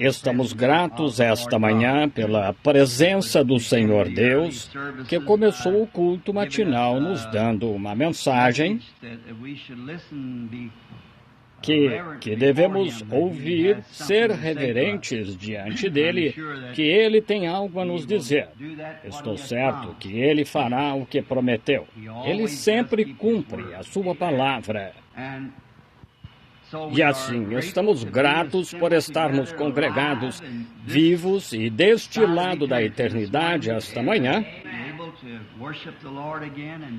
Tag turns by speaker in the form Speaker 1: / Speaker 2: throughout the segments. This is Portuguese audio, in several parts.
Speaker 1: Estamos gratos esta manhã pela presença do Senhor Deus, que começou o culto matinal nos dando uma mensagem que devemos ouvir, ser reverentes diante dele, que ele tem algo a nos dizer. Estou certo que ele fará o que prometeu. Ele sempre cumpre a sua palavra. E assim, estamos gratos por estarmos congregados, vivos e deste lado da eternidade esta manhã,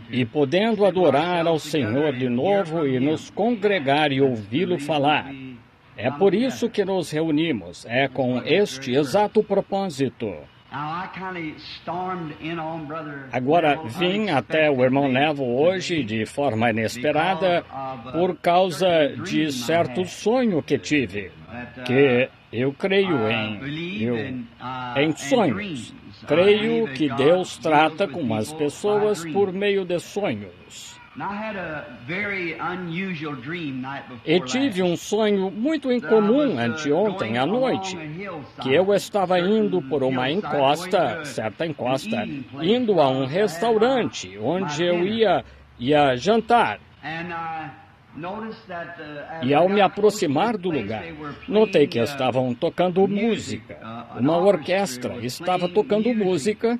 Speaker 1: e podendo adorar ao Senhor de novo e nos congregar e ouvi-lo falar. É por isso que nos reunimos, é com este exato propósito. Agora, vim até o irmão Neville hoje de forma inesperada por causa de certo sonho que tive, que eu creio em sonhos. Creio que Deus trata com as pessoas por meio de sonhos. E tive um sonho muito incomum anteontem à noite, que eu estava indo por uma encosta, certa encosta, indo a um restaurante onde eu ia jantar. E ao me aproximar do lugar, notei que estavam tocando música. Uma orquestra estava tocando música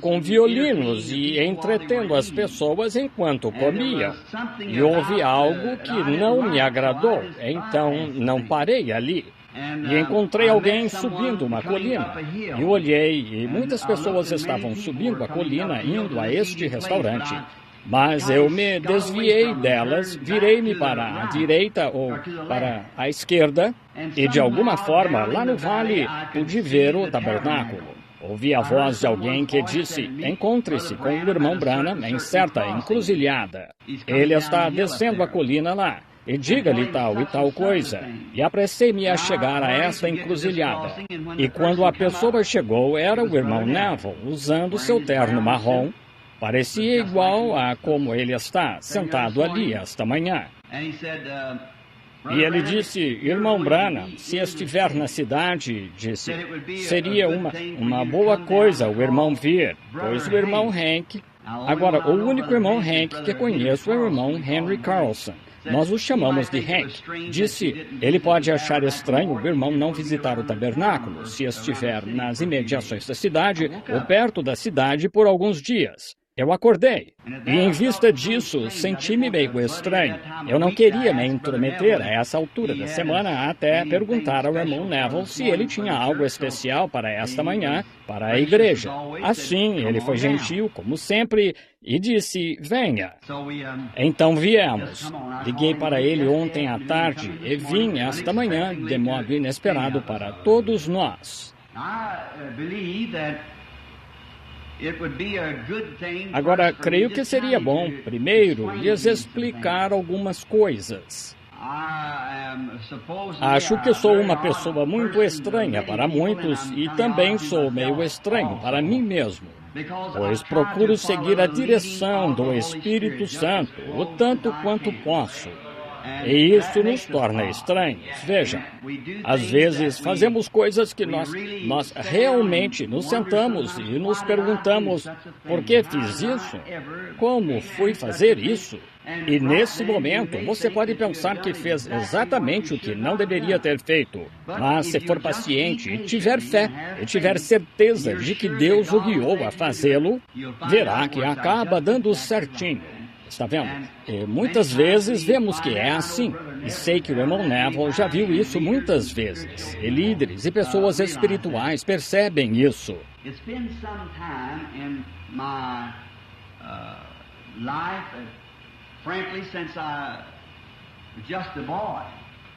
Speaker 1: com violinos e entretendo as pessoas enquanto comiam. E houve algo que não me agradou, então não parei ali. E encontrei alguém subindo uma colina. E olhei, e muitas pessoas estavam subindo a colina, indo a este restaurante. Mas eu me desviei delas, virei-me para a direita ou para a esquerda, e de alguma forma, lá no vale, pude ver o tabernáculo. Ouvi a voz de alguém que disse: encontre-se com o irmão Branham em certa encruzilhada. Ele está descendo a colina lá. E diga-lhe tal e tal coisa. E apressei-me a chegar a esta encruzilhada. E quando a pessoa chegou, era o irmão Neville, usando seu terno marrom. Parecia igual a como ele está, sentado ali esta manhã. E ele disse: irmão Branham, se estiver na cidade, disse, seria uma boa coisa o irmão vir, pois o irmão Hank... Agora, o único irmão Hank que conheço é o irmão Henry Carlson. Nós o chamamos de Hank. Disse, ele pode achar estranho o irmão não visitar o tabernáculo, se estiver nas imediações da cidade ou perto da cidade por alguns dias. Eu acordei, e em vista disso, senti-me meio estranho. Eu não queria me intrometer a essa altura da semana até perguntar ao irmão Neville se ele tinha algo especial para esta manhã, para a igreja. Assim, ele foi gentil, como sempre, e disse, venha. Então viemos. Liguei para ele ontem à tarde e vim esta manhã de modo inesperado para todos nós. Agora, creio que seria bom, primeiro, lhes explicar algumas coisas. Acho que sou uma pessoa muito estranha para muitos e também sou meio estranho para mim mesmo, pois procuro seguir a direção do Espírito Santo o tanto quanto posso. E isso nos torna estranhos. Veja, às vezes fazemos coisas que nós realmente nos sentamos e nos perguntamos, por que fiz isso? Como fui fazer isso? E nesse momento, você pode pensar que fez exatamente o que não deveria ter feito. Mas se for paciente e tiver fé, e tiver certeza de que Deus o guiou a fazê-lo, verá que acaba dando certinho. Está vendo? E muitas vezes vemos que é assim. E sei que o irmão Neville já viu isso muitas vezes. E líderes e pessoas espirituais percebem isso.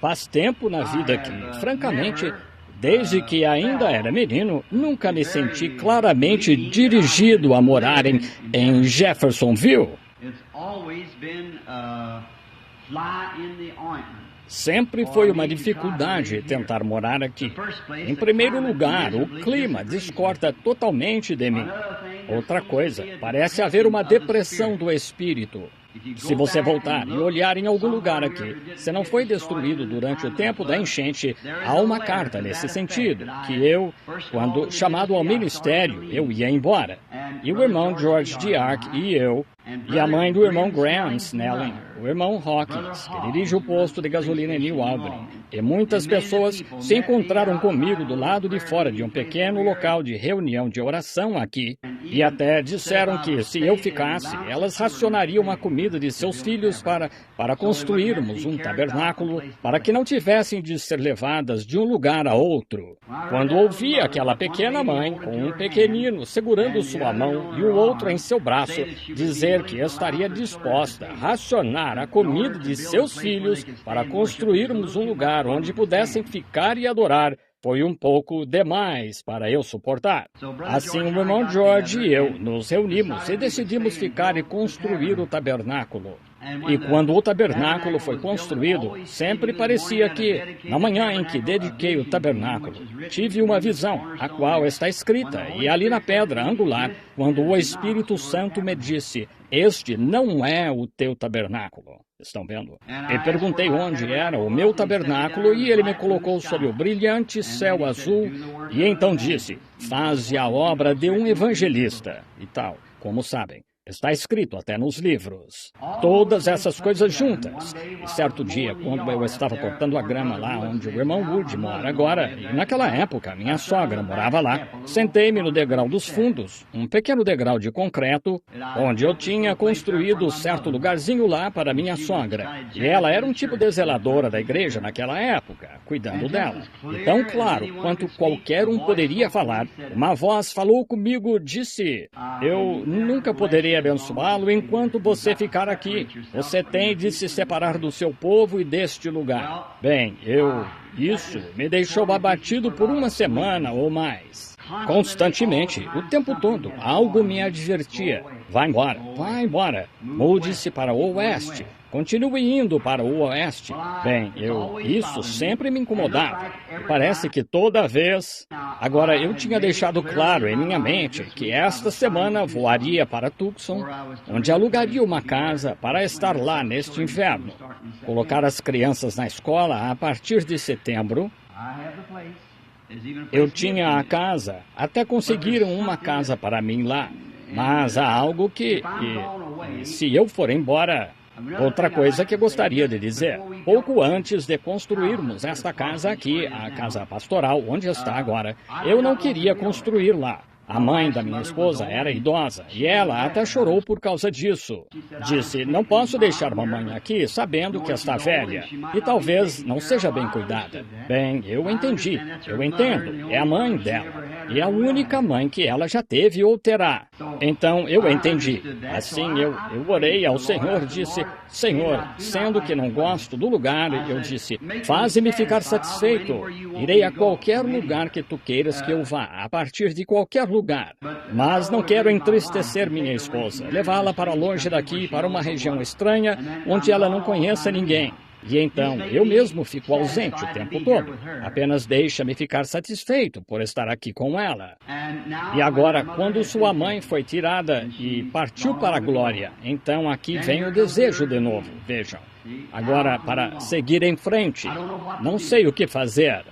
Speaker 1: Faz tempo na vida que, francamente, desde que ainda era menino, nunca me senti claramente dirigido a morar em Jeffersonville. Sempre foi uma dificuldade tentar morar aqui. Em primeiro lugar, o clima discorda totalmente de mim. Outra coisa, parece haver uma depressão do espírito. Se você voltar e olhar em algum lugar aqui, se não foi destruído durante o tempo da enchente, há uma carta nesse sentido, que eu, quando chamado ao ministério, eu ia embora. E o irmão George D. Ark e eu, e a mãe do irmão Graham Snelling, o irmão Hawkins, que dirige o posto de gasolina em New Albany. E muitas pessoas se encontraram comigo do lado de fora de um pequeno local de reunião de oração aqui, e até disseram que, se eu ficasse, elas racionariam a comida de seus filhos para construirmos um tabernáculo, para que não tivessem de ser levadas de um lugar a outro. Quando ouvi aquela pequena mãe, com um pequenino segurando sua mão e o outro em seu braço, dizer que estaria disposta a racionar a comida de seus filhos para construirmos um lugar onde pudessem ficar e adorar, foi um pouco demais para eu suportar. Assim, o irmão George e eu nos reunimos e decidimos ficar e construir o tabernáculo. E quando o tabernáculo foi construído, sempre parecia que, na manhã em que dediquei o tabernáculo, tive uma visão, a qual está escrita, e ali na pedra angular, quando o Espírito Santo me disse: "Este não é o teu tabernáculo." Estão vendo? E perguntei onde era o meu tabernáculo, e ele me colocou sob o brilhante céu azul, e então disse: "Faze a obra de um evangelista." E tal, como sabem. Está escrito até nos livros. Todas essas coisas juntas. E certo dia, quando eu estava cortando a grama lá onde o irmão Wood mora agora, e naquela época minha sogra morava lá, sentei-me no degrau dos fundos, um pequeno degrau de concreto, onde eu tinha construído certo lugarzinho lá para minha sogra. E ela era um tipo de zeladora da igreja naquela época, cuidando dela. E tão claro quanto qualquer um poderia falar, uma voz falou comigo, disse: "Eu nunca poderia abençoá-lo enquanto você ficar aqui. Você tem de se separar do seu povo e deste lugar." Bem, isso me deixou abatido por uma semana ou mais. Constantemente, o tempo todo, algo me advertia: "Vá embora, vá embora. Mude-se para o oeste. Continue indo para o oeste." Bem, isso sempre me incomodava. Parece que toda vez... Agora, eu tinha deixado claro em minha mente que esta semana voaria para Tucson, onde alugaria uma casa para estar lá neste inverno. Colocar as crianças na escola a partir de setembro. Eu tinha a casa, até conseguiram uma casa para mim lá. Mas há algo que se eu for embora... Outra coisa que gostaria de dizer: pouco antes de construirmos esta casa aqui, a casa pastoral, onde está agora, eu não queria construir lá. A mãe da minha esposa era idosa e ela até chorou por causa disso. Disse: "Não posso deixar mamãe aqui sabendo que está velha e talvez não seja bem cuidada." Bem, eu entendi, eu entendo, é a mãe dela. E a única mãe que ela já teve ou terá. Então eu entendi. Assim eu orei ao Senhor, disse: "Senhor, sendo que não gosto do lugar," eu disse, "faze-me ficar satisfeito. Irei a qualquer lugar que tu queiras que eu vá, a partir de qualquer lugar. Mas não quero entristecer minha esposa, levá-la para longe daqui, para uma região estranha, onde ela não conheça ninguém. E então, eu mesmo fico ausente o tempo todo. Apenas deixa-me ficar satisfeito por estar aqui com ela." E agora, quando sua mãe foi tirada e partiu para a glória, então aqui vem o desejo de novo, vejam. Agora, para seguir em frente, não sei o que fazer.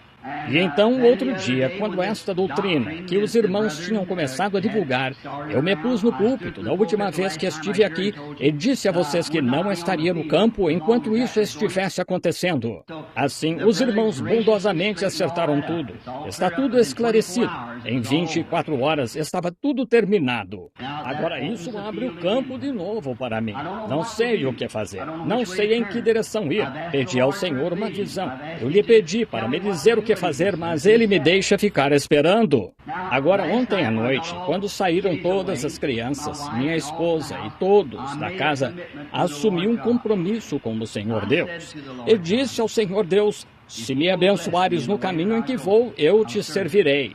Speaker 1: E então, outro dia, quando esta doutrina, que os irmãos tinham começado a divulgar, eu me pus no púlpito, na última vez que estive aqui, e disse a vocês que não estaria no campo enquanto isso estivesse acontecendo. Assim, os irmãos bondosamente acertaram tudo. Está tudo esclarecido. Em 24 horas estava tudo terminado. Agora isso abre o campo de novo para mim. Não sei o que fazer. Não sei em que direção ir. Pedi ao Senhor uma visão. Eu lhe pedi para me dizer o que fazer, mas ele me deixa ficar esperando. Agora, ontem à noite, quando saíram todas as crianças, minha esposa e todos da casa, assumi um compromisso com o Senhor Deus. E disse ao Senhor Deus: "Se me abençoares no caminho em que vou, eu te servirei.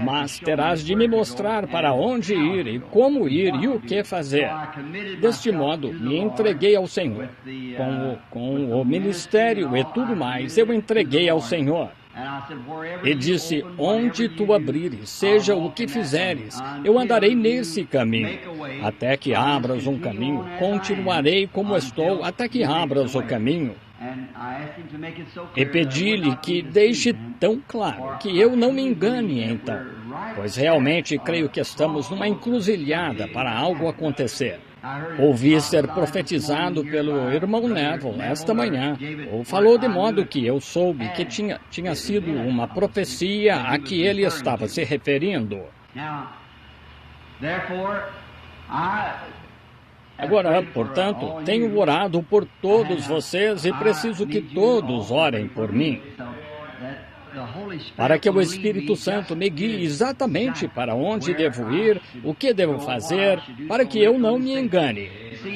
Speaker 1: Mas terás de me mostrar para onde ir e como ir e o que fazer." Deste modo, me entreguei ao Senhor. Com o ministério e tudo mais, eu entreguei ao Senhor. E disse, onde tu abrires, seja o que fizeres, eu andarei nesse caminho. Até que abras um caminho, continuarei como estou, até que abras o caminho. E pedi-lhe que deixe tão claro que eu não me engane então, pois realmente creio que estamos numa encruzilhada para algo acontecer. Ouvi ser profetizado pelo irmão Neville esta manhã, ou falou de modo que eu soube que tinha sido uma profecia a que ele estava se referindo. Agora, portanto, tenho orado por todos vocês e preciso que todos orem por mim, para que o Espírito Santo me guie exatamente para onde devo ir, o que devo fazer, para que eu não me engane.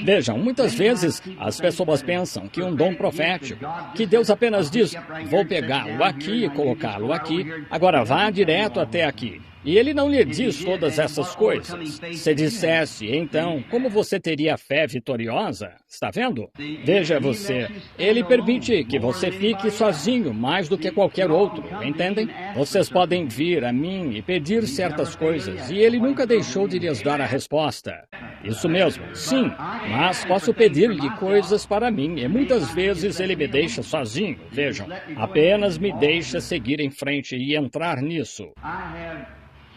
Speaker 1: Vejam, muitas vezes as pessoas pensam que um dom profético, que Deus apenas diz, vou pegá-lo aqui e colocá-lo aqui, agora vá direto até aqui. E ele não lhe diz todas essas coisas. Se dissesse, então, como você teria fé vitoriosa? Está vendo? Veja você, ele permite que você fique sozinho mais do que qualquer outro, entendem? Vocês podem vir a mim e pedir certas coisas, e ele nunca deixou de lhes dar a resposta. Isso mesmo, sim, mas posso pedir-lhe coisas para mim, e muitas vezes ele me deixa sozinho. Vejam, apenas me deixa seguir em frente e entrar nisso.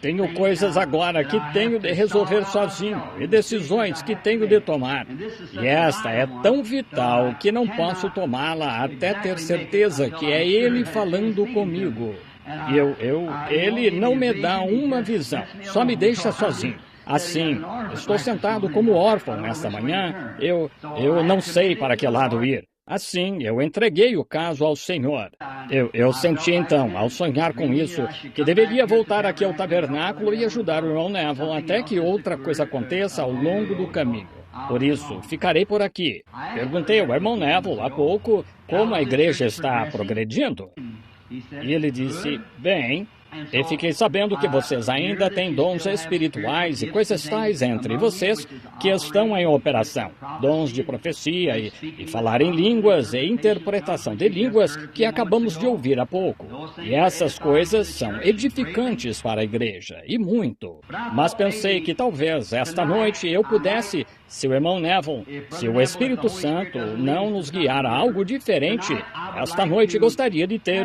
Speaker 1: Tenho coisas agora que tenho de resolver sozinho e decisões que tenho de tomar. E esta é tão vital que não posso tomá-la até ter certeza que é Ele falando comigo. E Ele não me dá uma visão, só me deixa sozinho. Assim, estou sentado como órfão esta manhã, eu não sei para que lado ir. Assim, eu entreguei o caso ao Senhor. Eu senti então, ao sonhar com isso, que deveria voltar aqui ao tabernáculo e ajudar o irmão Neville até que outra coisa aconteça ao longo do caminho. Por isso, ficarei por aqui. Perguntei ao irmão Neville há pouco como a igreja está progredindo. E ele disse, bem... E fiquei sabendo que vocês ainda têm dons espirituais e coisas tais entre vocês que estão em operação. Dons de profecia e falar em línguas e interpretação de línguas que acabamos de ouvir há pouco. E essas coisas são edificantes para a igreja, e muito. Mas pensei que talvez esta noite eu pudesse, se o irmão Neville, se o Espírito Santo não nos guiar a algo diferente, esta noite gostaria de ter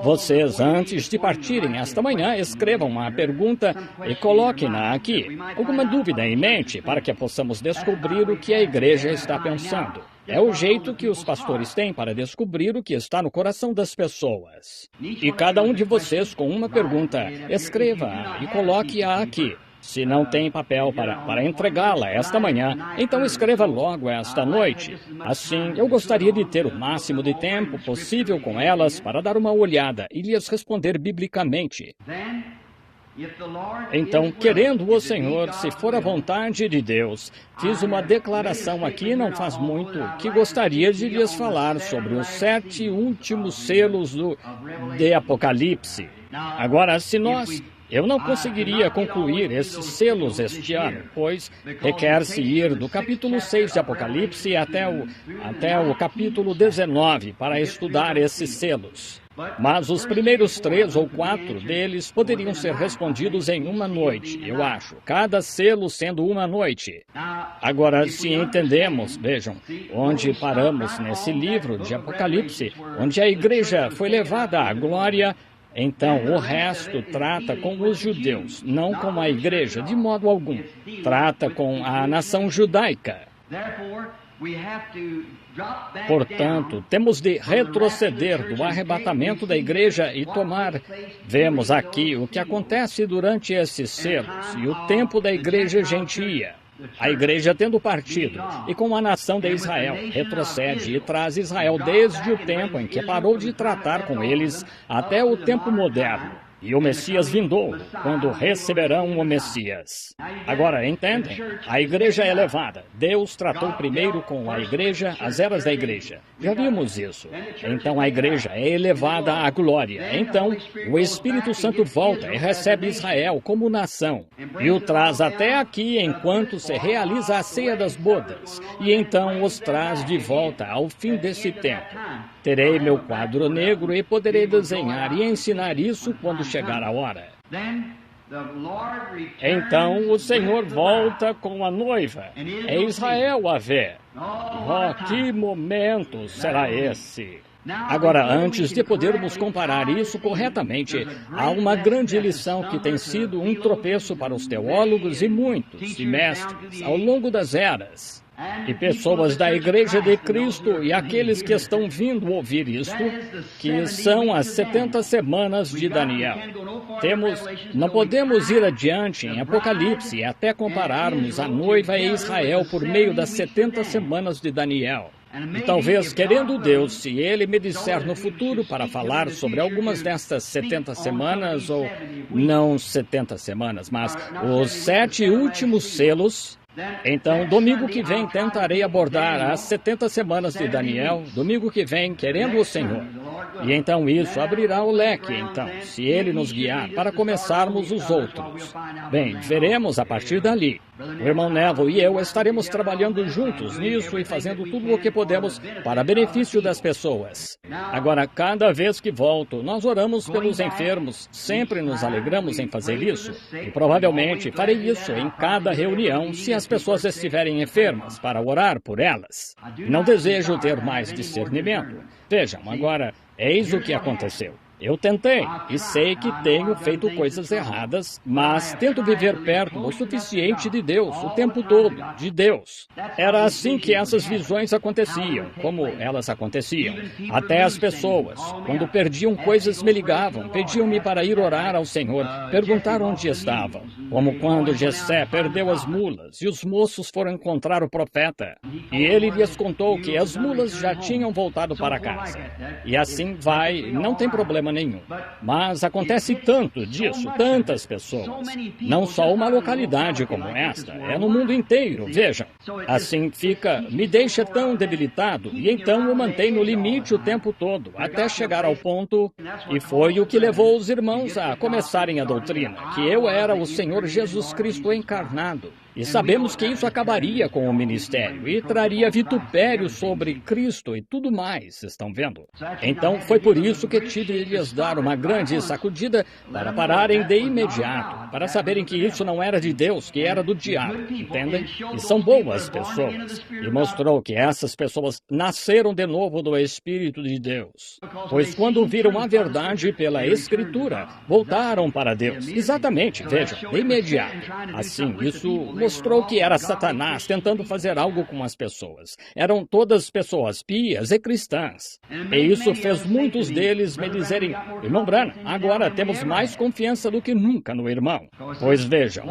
Speaker 1: Vocês, antes de partirem esta manhã, escrevam uma pergunta e coloquem-na aqui. Alguma dúvida em mente para que possamos descobrir o que a igreja está pensando. É o jeito que os pastores têm para descobrir o que está no coração das pessoas. E cada um de vocês, com uma pergunta, escreva-a e coloque-a aqui. Se não tem papel para entregá-la esta manhã, então escreva logo esta noite. Assim, eu gostaria de ter o máximo de tempo possível com elas para dar uma olhada e lhes responder biblicamente. Então, querendo o Senhor, se for a vontade de Deus, fiz uma declaração aqui não faz muito que gostaria de lhes falar sobre os 7 últimos selos de Apocalipse. Agora, eu não conseguiria concluir esses selos este ano, pois requer-se ir do capítulo 6 de Apocalipse até o capítulo 19 para estudar esses selos. Mas os primeiros 3 ou 4 deles poderiam ser respondidos em uma noite, eu acho, cada selo sendo uma noite. Agora, se entendemos, vejam, onde paramos nesse livro de Apocalipse, onde a igreja foi levada à glória, então o resto trata com os judeus, não com a igreja, de modo algum. Trata com a nação judaica. Portanto, temos de retroceder do arrebatamento da igreja e tomar. Vemos aqui o que acontece durante esses selos e o tempo da igreja gentia. A igreja tendo partido, e com a nação de Israel, retrocede e traz Israel desde o tempo em que parou de tratar com eles até o tempo moderno. E o Messias vindouro, quando receberão o Messias. Agora, entendem? A igreja é levada. Deus tratou primeiro com a igreja, as eras da igreja. Já vimos isso. Então a igreja é elevada à glória. Então o Espírito Santo volta e recebe Israel como nação. E o traz até aqui enquanto se realiza a ceia das bodas. E então os traz de volta ao fim desse tempo. Terei meu quadro negro e poderei desenhar e ensinar isso quando chegar a hora. Então o Senhor volta com a noiva. É Israel a ver. Oh, que momento será esse! Agora, antes de podermos comparar isso corretamente, há uma grande lição que tem sido um tropeço para os teólogos e muitos mestres ao longo das eras. E pessoas da Igreja de Cristo e aqueles que estão vindo ouvir isto, que são as 70 semanas de Daniel. Não podemos ir adiante em Apocalipse até compararmos a noiva e Israel por meio das 70 semanas de Daniel. E talvez, querendo Deus, se Ele me disser no futuro para falar sobre algumas destas 70 semanas, ou não 70 semanas, mas os 7 últimos selos, então, domingo que vem, tentarei abordar as 70 semanas de Daniel, domingo que vem, querendo o Senhor. E então isso abrirá o leque, então, se Ele nos guiar, para começarmos os outros. Bem, veremos a partir dali. O irmão Neville e eu estaremos trabalhando juntos nisso e fazendo tudo o que podemos para benefício das pessoas. Agora, cada vez que volto, nós oramos pelos enfermos, sempre nos alegramos em fazer isso. E provavelmente farei isso em cada reunião se as pessoas estiverem enfermas, para orar por elas. Não desejo ter mais discernimento. Vejam, agora, eis o que aconteceu. Eu tentei e sei que tenho feito coisas erradas, mas tento viver perto o suficiente de Deus, o tempo todo, de Deus. Era assim que essas visões aconteciam, como elas aconteciam. Até as pessoas, quando perdiam coisas, me ligavam, pediam-me para ir orar ao Senhor, perguntar onde estavam. Como quando Jessé perdeu as mulas e os moços foram encontrar o profeta. E ele lhes contou que as mulas já tinham voltado para casa. E assim vai, não tem problema nenhum. Mas acontece tanto disso, tantas pessoas. Não só uma localidade como esta, é no mundo inteiro, vejam. Assim fica, me deixa tão debilitado, e então o mantém no limite o tempo todo, até chegar ao ponto, e foi o que levou os irmãos a começarem a doutrina, que eu era o Senhor Jesus Cristo encarnado. E sabemos que isso acabaria com o ministério e traria vitupério sobre Cristo e tudo mais, estão vendo? Então foi por isso que tive de lhes dar uma grande sacudida para pararem de imediato, para saberem que isso não era de Deus, que era do diabo, entendem? E são boas pessoas. E mostrou que essas pessoas nasceram de novo do Espírito de Deus. Pois quando viram a verdade pela Escritura, voltaram para Deus. Exatamente, vejam, de imediato. Assim, isso mostrou que era Satanás tentando fazer algo com as pessoas. Eram todas pessoas pias e cristãs. E isso fez muitos deles me dizerem, irmão Branham, agora temos mais confiança do que nunca no irmão. Pois vejam,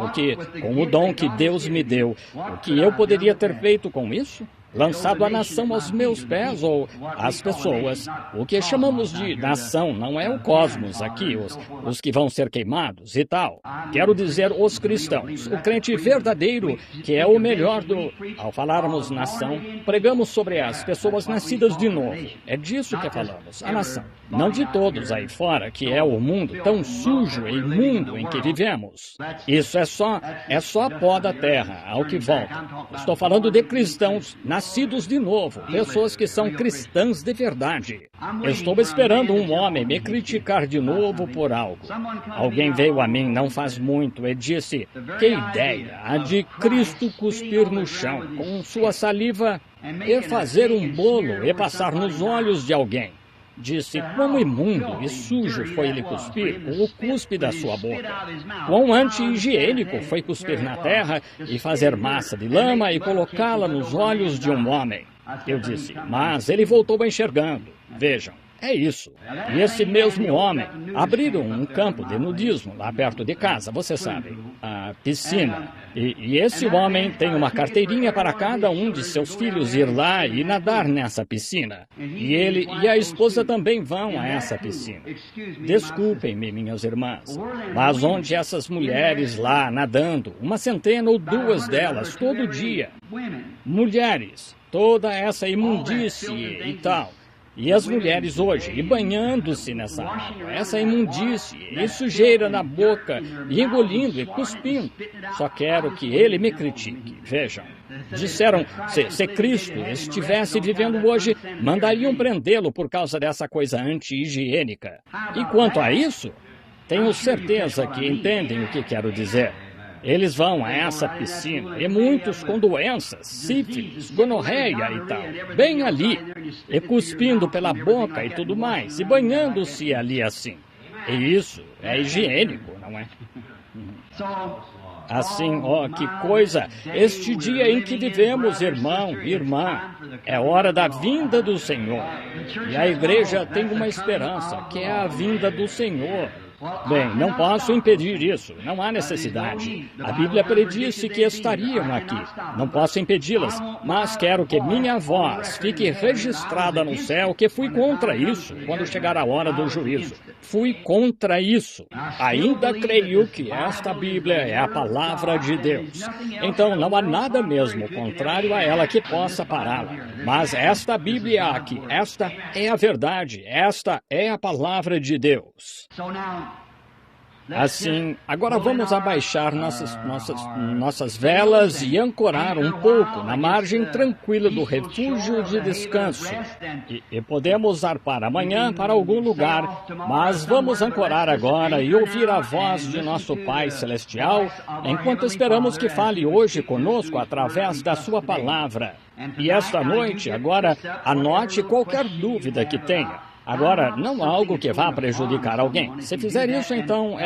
Speaker 1: com o dom que Deus me deu, o que eu poderia ter feito com isso? Lançado a nação aos meus pés, ou as pessoas. O que chamamos de nação não é o cosmos aqui, os que vão ser queimados e tal. Quero dizer os cristãos, o crente verdadeiro, que é o melhor do... Ao falarmos nação, pregamos sobre as pessoas nascidas de novo. É disso que falamos, a nação. Não de todos aí fora, que é o mundo tão sujo e imundo em que vivemos. Isso é só pó da terra, ao que volta. Estou falando de cristãos nascidos de novo, pessoas que são cristãs de verdade. Estou esperando um homem me criticar de novo por algo. Alguém veio a mim não faz muito e disse, que ideia, a de Cristo cuspir no chão com sua saliva e fazer um bolo e passar nos olhos de alguém. Disse, quão imundo e sujo foi ele cuspir com o cuspe da sua boca. Quão anti-higiênico foi cuspir na terra e fazer massa de lama e colocá-la nos olhos de um homem. Eu disse, mas ele voltou enxergando. Vejam. É isso. E esse mesmo homem abriram um campo de nudismo lá perto de casa, você sabe, a piscina. E esse homem tem uma carteirinha para cada um de seus filhos ir lá e nadar nessa piscina. E ele e a esposa também vão a essa piscina. Desculpem-me, minhas irmãs, mas onde essas mulheres lá nadando, uma centena ou duas delas todo dia, mulheres, toda essa imundície e tal. E as mulheres hoje, e banhando-se nessa água, essa imundície, e sujeira na boca, e engolindo e cuspindo. Só quero que ele me critique. Vejam, disseram, se Cristo estivesse vivendo hoje, mandariam prendê-lo por causa dessa coisa anti-higiênica. E quanto a isso, tenho certeza que entendem o que quero dizer. Eles vão a essa piscina, e muitos com doenças, sífilis, gonorreia e tal, bem ali, e cuspindo pela boca e tudo mais, e banhando-se ali assim. E isso é higiênico, não é? Assim, ó, que coisa! Este dia em que vivemos, irmão e irmã, é hora da vinda do Senhor. E a igreja tem uma esperança, que é a vinda do Senhor. Bem, não posso impedir isso, não há necessidade. A Bíblia predisse que estariam aqui. Não posso impedi-las, mas quero que minha voz fique registrada no céu que fui contra isso quando chegar a hora do juízo. Fui contra isso. Ainda creio que esta Bíblia é a palavra de Deus. Então não há nada mesmo contrário a ela que possa pará-la. Mas esta Bíblia aqui, esta é a verdade, esta é a palavra de Deus. Assim, agora vamos abaixar nossas velas e ancorar um pouco na margem tranquila do refúgio de descanso. E podemos zarpar amanhã para algum lugar, mas vamos ancorar agora e ouvir a voz de nosso Pai Celestial, enquanto esperamos que fale hoje conosco através da sua palavra. E esta noite, agora, anote qualquer dúvida que tenha. Agora, não algo que vá prejudicar alguém. Se fizer isso, então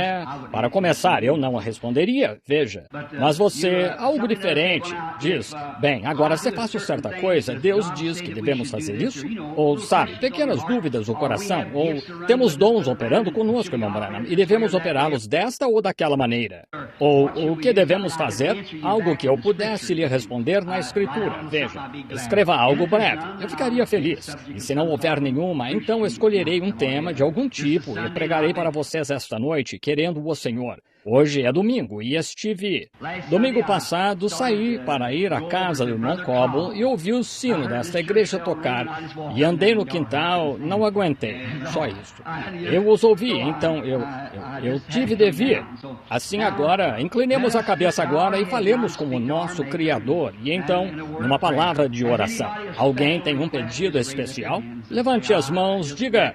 Speaker 1: para começar, eu não a responderia, veja. Mas você, algo diferente, diz, bem, agora se faço certa coisa, Deus diz que devemos fazer isso? Ou, sabe, pequenas dúvidas do coração, ou temos dons operando conosco, irmão Branham, e devemos operá-los desta ou daquela maneira. Ou o que devemos fazer? Algo que eu pudesse lhe responder na Escritura. Veja, escreva algo breve. Eu ficaria feliz. E se não houver nenhuma, então escolherei um tema de algum tipo e pregarei para vocês esta noite, querendo o Senhor. Hoje é domingo e estive... Domingo passado, saí para ir à casa do irmão Cobble e ouvi o sino desta igreja tocar. E andei no quintal, não aguentei. Só isso. Eu os ouvi, então eu tive de vir. Assim agora, inclinemos a cabeça agora e falemos com o nosso Criador. E então, numa palavra de oração. Alguém tem um pedido especial? Levante as mãos, diga,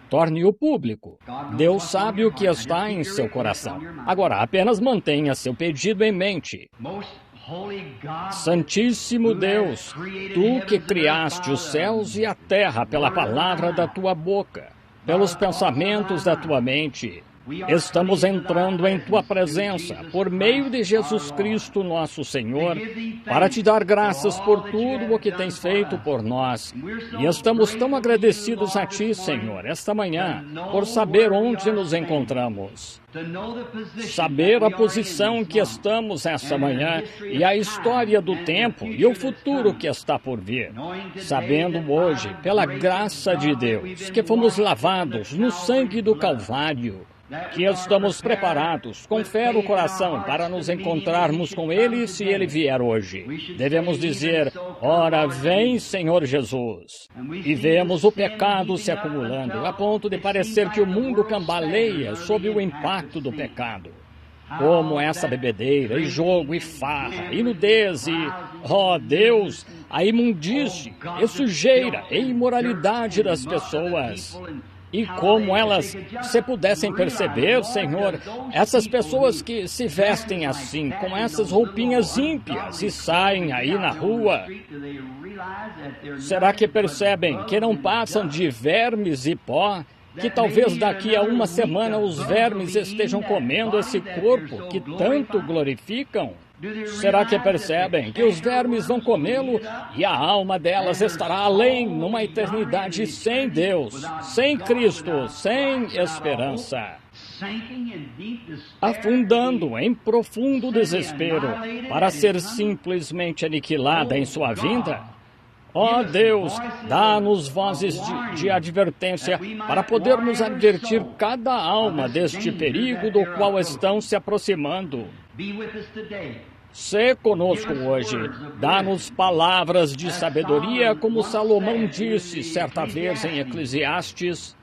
Speaker 1: torne-o público. Deus sabe o que está em seu coração. Agora, apenas mantenha seu pedido em mente. Santíssimo Deus, Tu que criaste os céus e a terra pela palavra da Tua boca, pelos pensamentos da Tua mente, estamos entrando em Tua presença, por meio de Jesus Cristo, nosso Senhor, para Te dar graças por tudo o que Tens feito por nós. E estamos tão agradecidos a Ti, Senhor, esta manhã, por saber onde nos encontramos. Saber a posição que estamos esta manhã e a história do tempo e o futuro que está por vir. Sabendo hoje, pela graça de Deus, que fomos lavados no sangue do Calvário, que estamos preparados, com fé no coração, para nos encontrarmos com Ele se Ele vier hoje. Devemos dizer, ora, vem, Senhor Jesus. E vemos o pecado se acumulando, a ponto de parecer que o mundo cambaleia sob o impacto do pecado. Como essa bebedeira, e jogo, e farra, e nudez, e, ó Deus, a imundície, e sujeira, e imoralidade das pessoas. E como elas, se pudessem perceber, Senhor, essas pessoas que se vestem assim, com essas roupinhas ímpias e saem aí na rua, será que percebem que não passam de vermes e pó? Que talvez daqui a uma semana os vermes estejam comendo esse corpo que tanto glorificam? Será que percebem que os vermes vão comê-lo e a alma delas estará além, numa eternidade sem Deus, sem Cristo, sem esperança? Afundando em profundo desespero para ser simplesmente aniquilada em sua vinda? Ó Deus, dá-nos vozes de advertência para podermos advertir cada alma deste perigo do qual estão se aproximando. Sê conosco hoje, dá-nos palavras de sabedoria, como Salomão disse certa vez em Eclesiastes,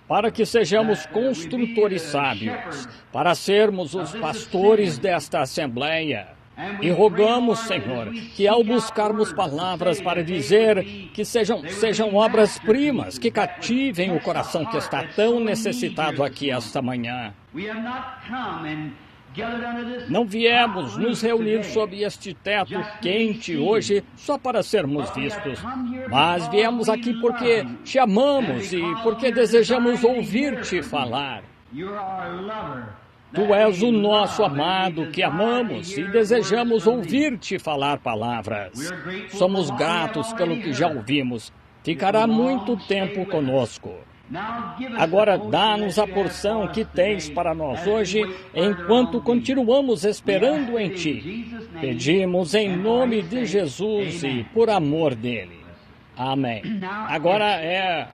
Speaker 1: para que sejamos construtores sábios, para sermos os pastores desta Assembleia. E rogamos, Senhor, que ao buscarmos palavras para dizer que sejam obras-primas, que cativem o coração que está tão necessitado aqui esta manhã. Não viemos nos reunir sob este teto quente hoje só para sermos vistos, mas viemos aqui porque te amamos e porque desejamos ouvir-te falar. Tu és o nosso amado que amamos e desejamos ouvir-te falar palavras. Somos gratos pelo que já ouvimos. Ficará muito tempo conosco. Agora, dá-nos a porção que tens para nós hoje, enquanto continuamos esperando em Ti. Pedimos em nome de Jesus e por amor dele. Amém. Agora é...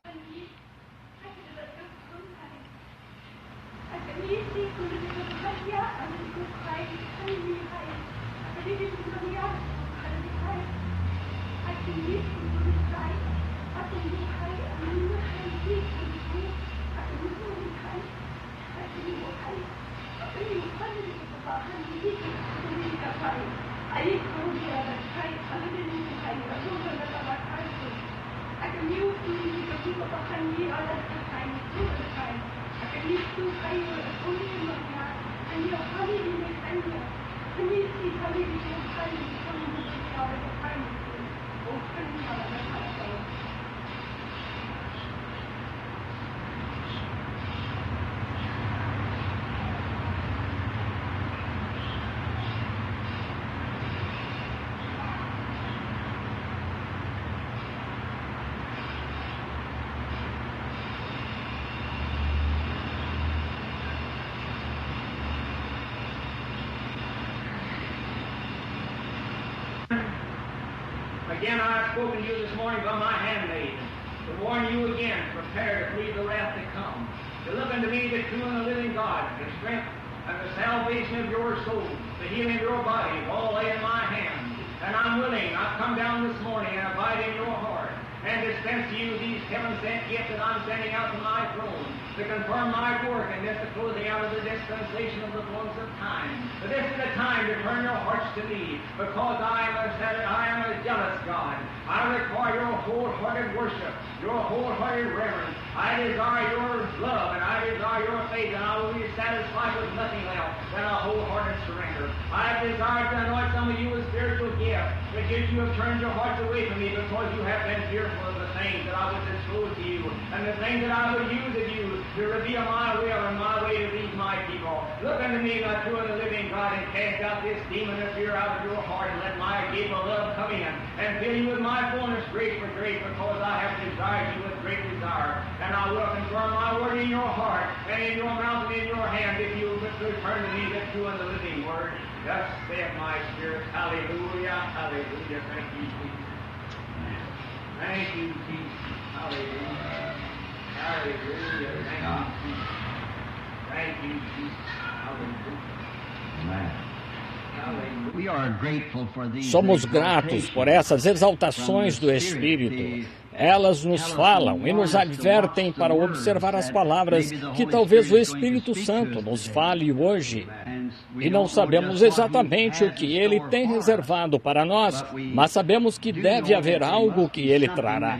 Speaker 2: Again, I have spoken to you this morning by my handmaid, to warn you again, prepare to flee the wrath to come. To look unto me, the true and the living God, the strength and the salvation of your soul, the healing of your body, all lay in my hands. And I'm willing, I've come down this morning and abide in your heart, and dispense to you these heaven-sent gifts that I'm sending out from my throne, to confirm my work and this the closing out of the dispensation of the fullness of time. But this is the time to turn your hearts to me, because I am a jealous God. I require your wholehearted worship, your wholehearted reverence. I desire your love and I desire your faith, and I will be satisfied with nothing else than a wholehearted surrender. I desire to anoint some of you with spiritual gifts, but yet you have turned your hearts away from me because you have been fearful of the things that I would disclose to you, and the things that I would use of you to reveal my will and my way to these my people. Look unto me, the true and the living God, and cast out this demon of fear out of your heart, and let my gate of love come in, and fill you with my fullness, grace for grace, because I have desired you with great desire. And I will confirm my word in your heart, and in your mouth and in your hand, if you will return to me the true and the living word. Thus saith my spirit. Hallelujah, hallelujah. Thank you, Jesus. Thank you, Jesus. Hallelujah. Hallelujah. Thank you, Jesus. Thank you, Jesus. Hallelujah.
Speaker 1: Somos gratos por essas exaltações do Espírito. Elas nos falam e nos advertem para observar as palavras que talvez o Espírito Santo nos fale hoje. E não sabemos exatamente o que Ele tem reservado para nós, mas sabemos que deve haver algo que Ele trará.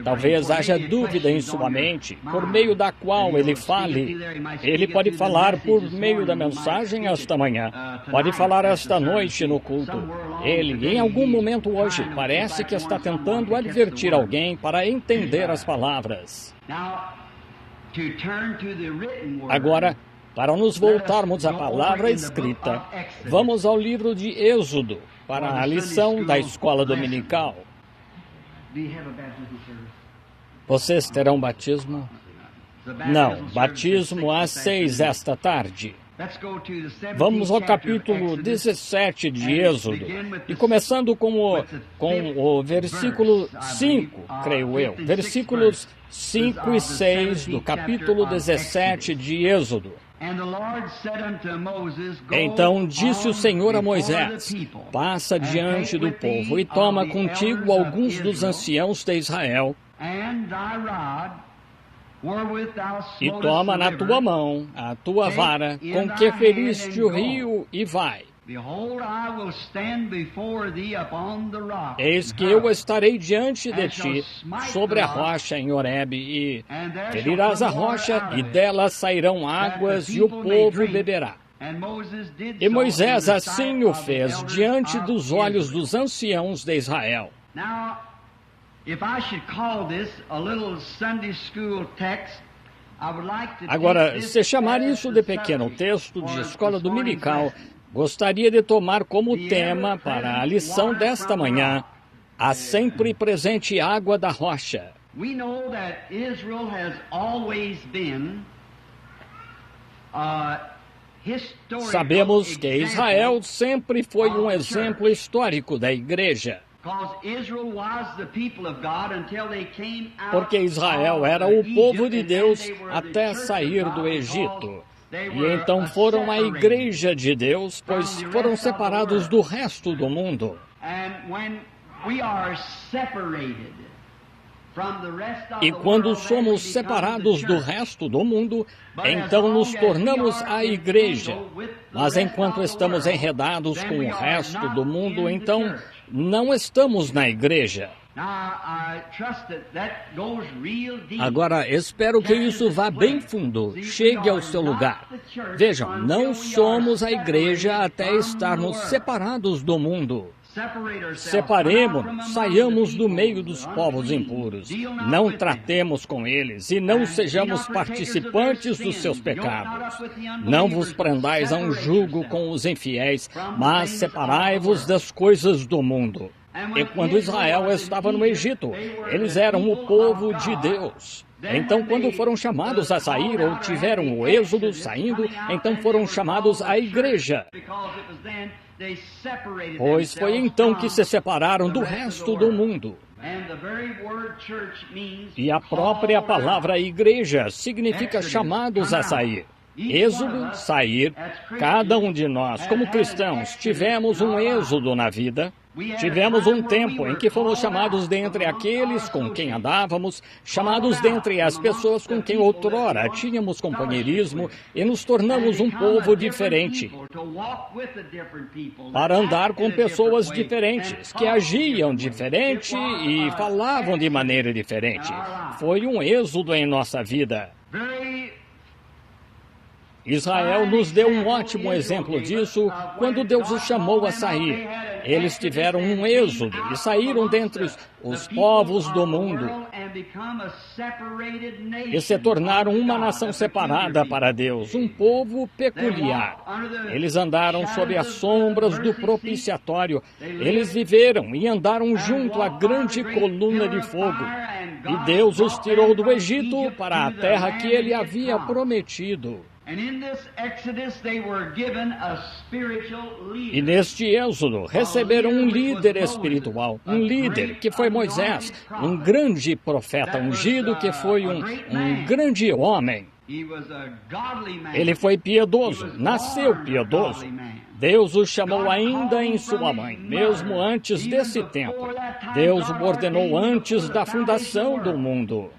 Speaker 1: Talvez haja dúvida em sua mente, por meio da qual Ele fale. Ele pode falar por meio da mensagem esta manhã, pode falar esta noite no culto. Ele, em algum momento hoje, parece que está tentando advertir alguém para entender as palavras. Agora, para nos voltarmos à palavra escrita, vamos ao livro de Êxodo, para a lição da escola dominical. Vocês terão batismo? Não, batismo às 6 esta tarde. Vamos ao capítulo 17 de Êxodo, e começando com o versículo 5, creio eu, versículos 5 e 6 do capítulo 17 de Êxodo. Então disse o Senhor a Moisés: passa diante do povo e toma contigo alguns dos anciãos de Israel, e toma na tua mão a tua vara com que feriste o rio, e vai. Eis que eu estarei diante de ti sobre a rocha em Horebe, e ferirás a rocha, e dela sairão águas, e o povo beberá. E Moisés assim o fez diante dos olhos dos anciãos de Israel. Agora, se chamar isso de pequeno texto de escola dominical, gostaria de tomar como tema para a lição desta manhã a sempre presente água da rocha. Sabemos que Israel sempre foi um exemplo histórico da igreja. Porque Israel era o povo de Deus até sair do Egito. E então foram a igreja de Deus, pois foram separados do resto do mundo. E quando somos separados do resto do mundo, então nos tornamos a igreja. Mas enquanto estamos enredados com o resto do mundo, então não estamos na igreja. Agora, espero que isso vá bem fundo, chegue ao seu lugar. Vejam, não somos a igreja até estarmos separados do mundo. Separemo-nos, saiamos do meio dos povos impuros, não tratemos com eles e não sejamos participantes dos seus pecados. Não vos prendais a um jugo com os infiéis, mas separai-vos das coisas do mundo. E quando Israel estava no Egito, eles eram o povo de Deus. Então, quando foram chamados a sair, ou tiveram o êxodo saindo, então foram chamados à igreja. Pois foi então que se separaram do resto do mundo. E a própria palavra igreja significa chamados a sair. Êxodo, sair. Cada um de nós, como cristãos, tivemos um êxodo na vida. Tivemos um tempo em que fomos chamados dentre aqueles com quem andávamos, chamados dentre as pessoas com quem outrora tínhamos companheirismo, e nos tornamos um povo diferente, para andar com pessoas diferentes, que agiam diferente e falavam de maneira diferente. Foi um êxodo em nossa vida. Israel nos deu um ótimo exemplo disso quando Deus os chamou a sair. Eles tiveram um êxodo e saíram dentre os povos do mundo e se tornaram uma nação separada para Deus, um povo peculiar. Eles andaram sob as sombras do propiciatório. Eles viveram e andaram junto à grande coluna de fogo. E Deus os tirou do Egito para a terra que Ele havia prometido. E neste êxodo receberam um líder espiritual, um líder que foi Moisés, um grande profeta ungido que foi um grande homem. Ele foi piedoso, nasceu piedoso. Deus o chamou ainda em sua mãe, mesmo antes desse tempo. Deus o ordenou antes da fundação do mundo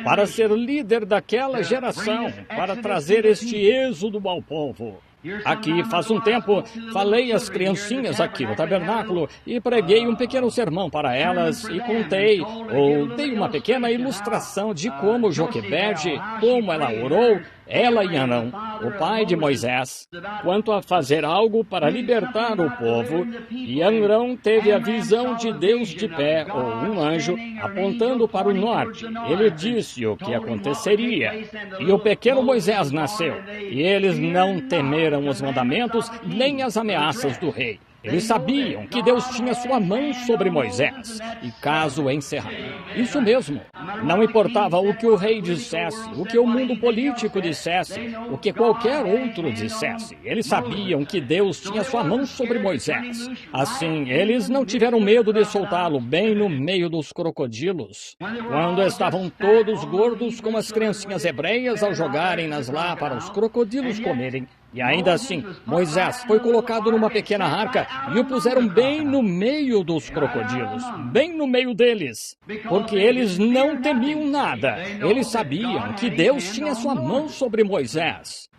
Speaker 1: para ser líder daquela geração, para trazer este êxodo ao povo. Aqui, faz um tempo, falei às criancinhas aqui no tabernáculo e preguei um pequeno sermão para elas e contei, ou dei uma pequena ilustração de como Joquebede, como ela orou, ela e Arão, o pai de Moisés, quanto a fazer algo para libertar o povo, e Arão teve a visão de Deus de pé, ou um anjo, apontando para o norte. Ele disse o que aconteceria, e o pequeno Moisés nasceu, e eles não temeram os mandamentos nem as ameaças do rei. Eles sabiam que Deus tinha sua mão sobre Moisés e caso encerrado. Isso mesmo. Não importava o que o rei dissesse, o que o mundo político dissesse, o que qualquer outro dissesse. Eles sabiam que Deus tinha sua mão sobre Moisés. Assim, eles não tiveram medo de soltá-lo bem no meio dos crocodilos. Quando estavam todos gordos como as criancinhas hebreias ao jogarem-nas lá para os crocodilos comerem. E ainda assim, Moisés foi colocado numa pequena arca e o puseram bem no meio dos crocodilos, bem no meio deles, porque eles não temiam nada. Eles sabiam que Deus tinha sua mão sobre Moisés.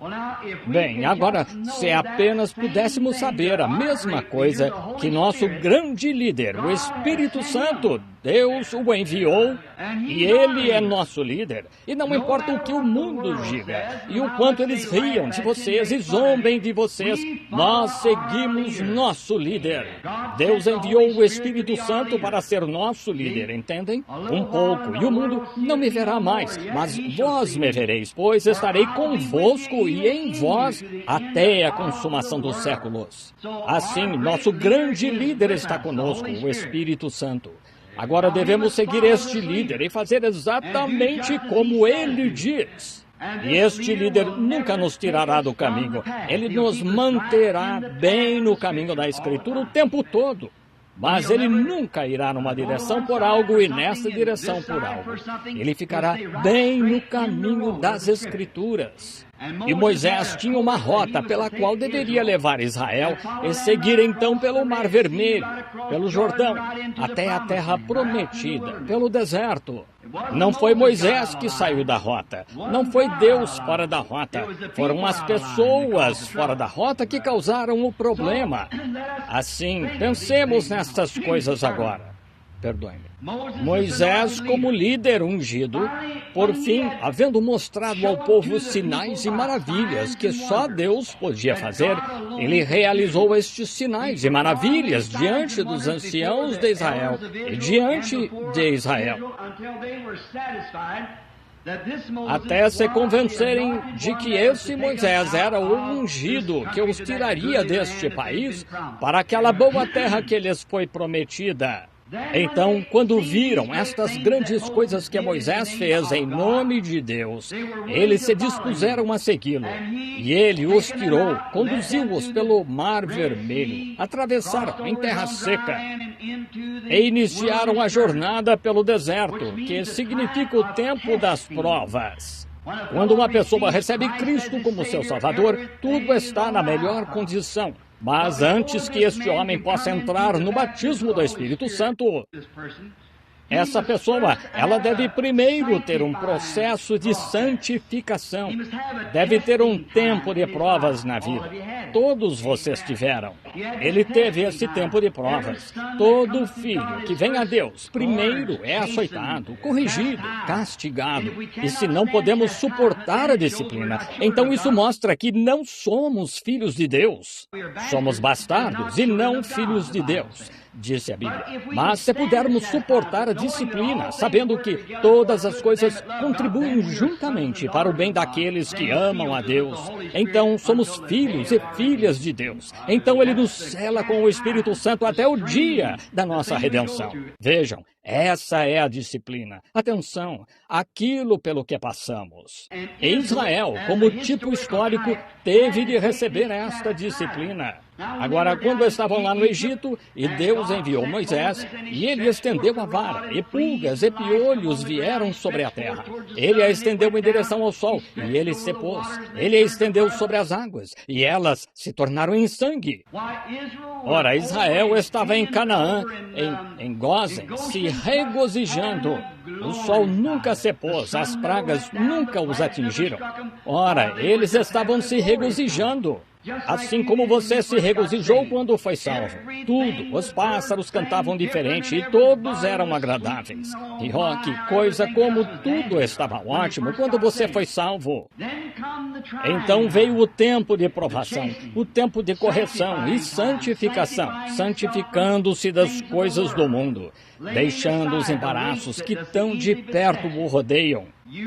Speaker 1: Bem, agora, se apenas pudéssemos saber a mesma coisa que nosso grande líder, o Espírito Santo, Deus o enviou e Ele é nosso líder. E não importa o que o mundo diga e o quanto eles riam de vocês e zombem de vocês, nós seguimos nosso líder. Deus enviou o Espírito Santo para ser nosso líder, entendem? Um pouco, e o mundo não me verá mais, mas vós me vereis, pois estarei convosco e em vós até a consumação dos séculos. Assim, nosso grande líder está conosco, o Espírito Santo. Agora devemos seguir este líder e fazer exatamente como ele diz. E este líder nunca nos tirará do caminho. Ele nos manterá bem no caminho da Escritura o tempo todo. Mas ele nunca irá numa direção por algo e nessa direção por algo. Ele ficará bem no caminho das Escrituras. E Moisés tinha uma rota pela qual deveria levar Israel e seguir então pelo Mar Vermelho, pelo Jordão, até a terra prometida, pelo deserto. Não foi Moisés que saiu da rota, não foi Deus fora da rota, foram as pessoas fora da rota que causaram o problema. Assim, pensemos nestas coisas agora. Perdoe-me. Moisés, como líder ungido, por fim, havendo mostrado ao povo sinais e maravilhas que só Deus podia fazer, ele realizou estes sinais e maravilhas diante dos anciãos de Israel e diante de Israel, até se convencerem de que esse Moisés era o ungido que os tiraria deste país para aquela boa terra que lhes foi prometida. Então, quando viram estas grandes coisas que Moisés fez em nome de Deus, eles se dispuseram a segui-lo. E ele os tirou, conduziu-os pelo Mar Vermelho, atravessaram em terra seca e iniciaram a jornada pelo deserto, que significa o tempo das provas. Quando uma pessoa recebe Cristo como seu Salvador, tudo está na melhor condição. Mas antes que este homem possa entrar no batismo do Espírito Santo, essa pessoa, ela deve primeiro ter um processo de santificação. Deve ter um tempo de provas na vida. Todos vocês tiveram. Ele teve esse tempo de provas. Todo filho que vem a Deus, primeiro é açoitado, corrigido, castigado. E se não podemos suportar a disciplina, então isso mostra que não somos filhos de Deus. Somos bastardos e não filhos de Deus, disse a Bíblia. Mas se pudermos suportar a disciplina, sabendo que todas as coisas contribuem juntamente para o bem daqueles que amam a Deus, então somos filhos e filhas de Deus. Então Ele nos sela com o Espírito Santo até o dia da nossa redenção. Vejam, essa é a disciplina. Atenção, aquilo pelo que passamos. E Israel, como tipo histórico, teve de receber esta disciplina. Agora, quando estavam lá no Egito, e Deus enviou Moisés, e ele estendeu a vara, e pulgas e piolhos vieram sobre a terra. Ele a estendeu em direção ao sol, e ele se pôs. Ele a estendeu sobre as águas, e elas se tornaram em sangue. Ora, Israel estava em Canaã, em Gósen, se regozijando. O sol nunca se pôs, as pragas nunca os atingiram. Ora, eles estavam se regozijando. Assim como você se regozijou quando foi salvo. Tudo, os pássaros cantavam diferente e todos eram agradáveis. E ó, que coisa como tudo estava ótimo quando você foi salvo. Então veio o tempo de provação, o tempo de correção e santificação, santificando-se das coisas do mundo, deixando os embaraços que tão de perto o rodeiam.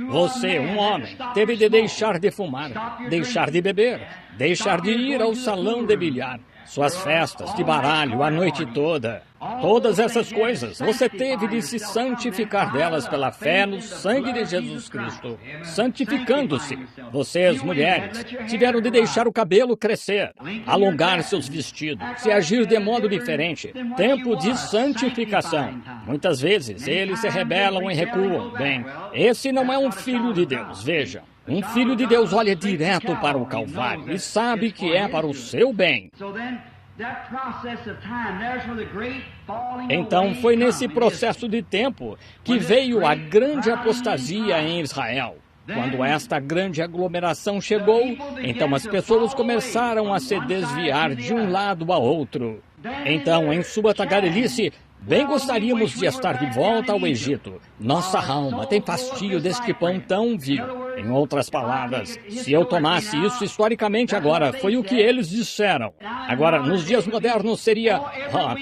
Speaker 1: Você, um homem, teve de deixar de fumar, deixar de beber, deixar de ir ao salão de bilhar, suas festas de baralho a noite toda. Todas essas coisas, você teve de se santificar delas pela fé no sangue de Jesus Cristo, santificando-se. Vocês, mulheres, tiveram de deixar o cabelo crescer, alongar seus vestidos e agir de modo diferente. Tempo de santificação. Muitas vezes, eles se rebelam e recuam. Bem, esse não é um filho de Deus, vejam. Um filho de Deus olha direto para o Calvário e sabe que é para o seu bem. Então, foi nesse processo de tempo que veio a grande apostasia em Israel. Quando esta grande aglomeração chegou, então as pessoas começaram a se desviar de um lado a outro. Então, em sua tagarelice, bem gostaríamos de estar de volta ao Egito. Nossa alma tem fastio deste pão tão vil. Em outras palavras, se eu tomasse isso historicamente agora, foi o que eles disseram. Agora, nos dias modernos seria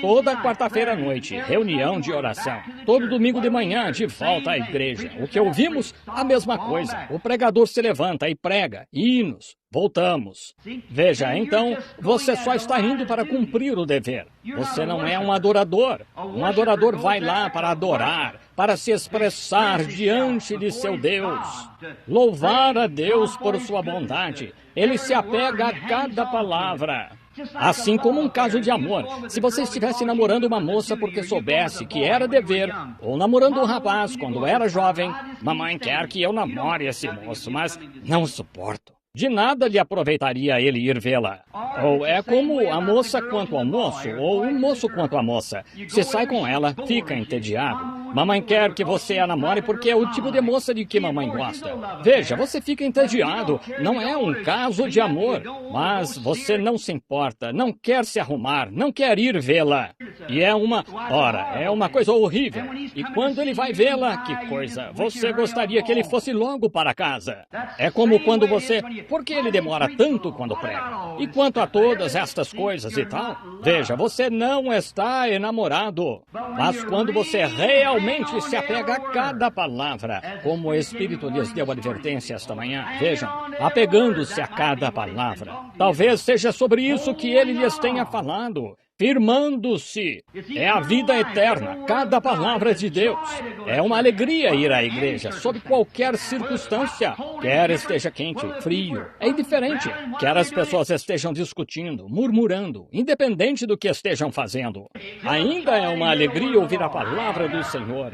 Speaker 1: toda quarta-feira à noite, reunião de oração. Todo domingo de manhã, de volta à igreja. O que ouvimos? A mesma coisa. O pregador se levanta e prega hinos. Voltamos. Veja, então, você só está indo para cumprir o dever. Você não é um adorador. Um adorador vai lá para adorar, para se expressar diante de seu Deus. Louvar a Deus por sua bondade. Ele se apega a cada palavra. Assim como um caso de amor. Se você estivesse namorando uma moça porque soubesse que era dever, ou namorando um rapaz quando era jovem, mamãe quer que eu namore esse moço, mas não suporto. De nada lhe aproveitaria ele ir vê-la. Ou é como a moça quanto ao moço, ou o moço quanto à moça. Se sai com ela, fica entediado. Mamãe quer que você a namore porque é o tipo de moça de que mamãe gosta. Veja, você fica entediado. Não é um caso de amor. Mas você não se importa, não quer se arrumar, não quer ir vê-la. E é uma coisa horrível. E quando ele vai vê-la, que coisa. Você gostaria que ele fosse logo para casa. É como quando você... Por que ele demora tanto quando prega? E quanto a todas estas coisas e tal, veja, você não está enamorado. Mas quando você realmente se apega a cada palavra, como o Espírito lhes deu advertência esta manhã, vejam, apegando-se a cada palavra. Talvez seja sobre isso que ele lhes tenha falado. Firmando-se. É a vida eterna, cada palavra de Deus. É uma alegria ir à igreja, sob qualquer circunstância. Quer esteja quente, frio, é indiferente. Quer as pessoas estejam discutindo, murmurando, independente do que estejam fazendo. Ainda é uma alegria ouvir a palavra do Senhor.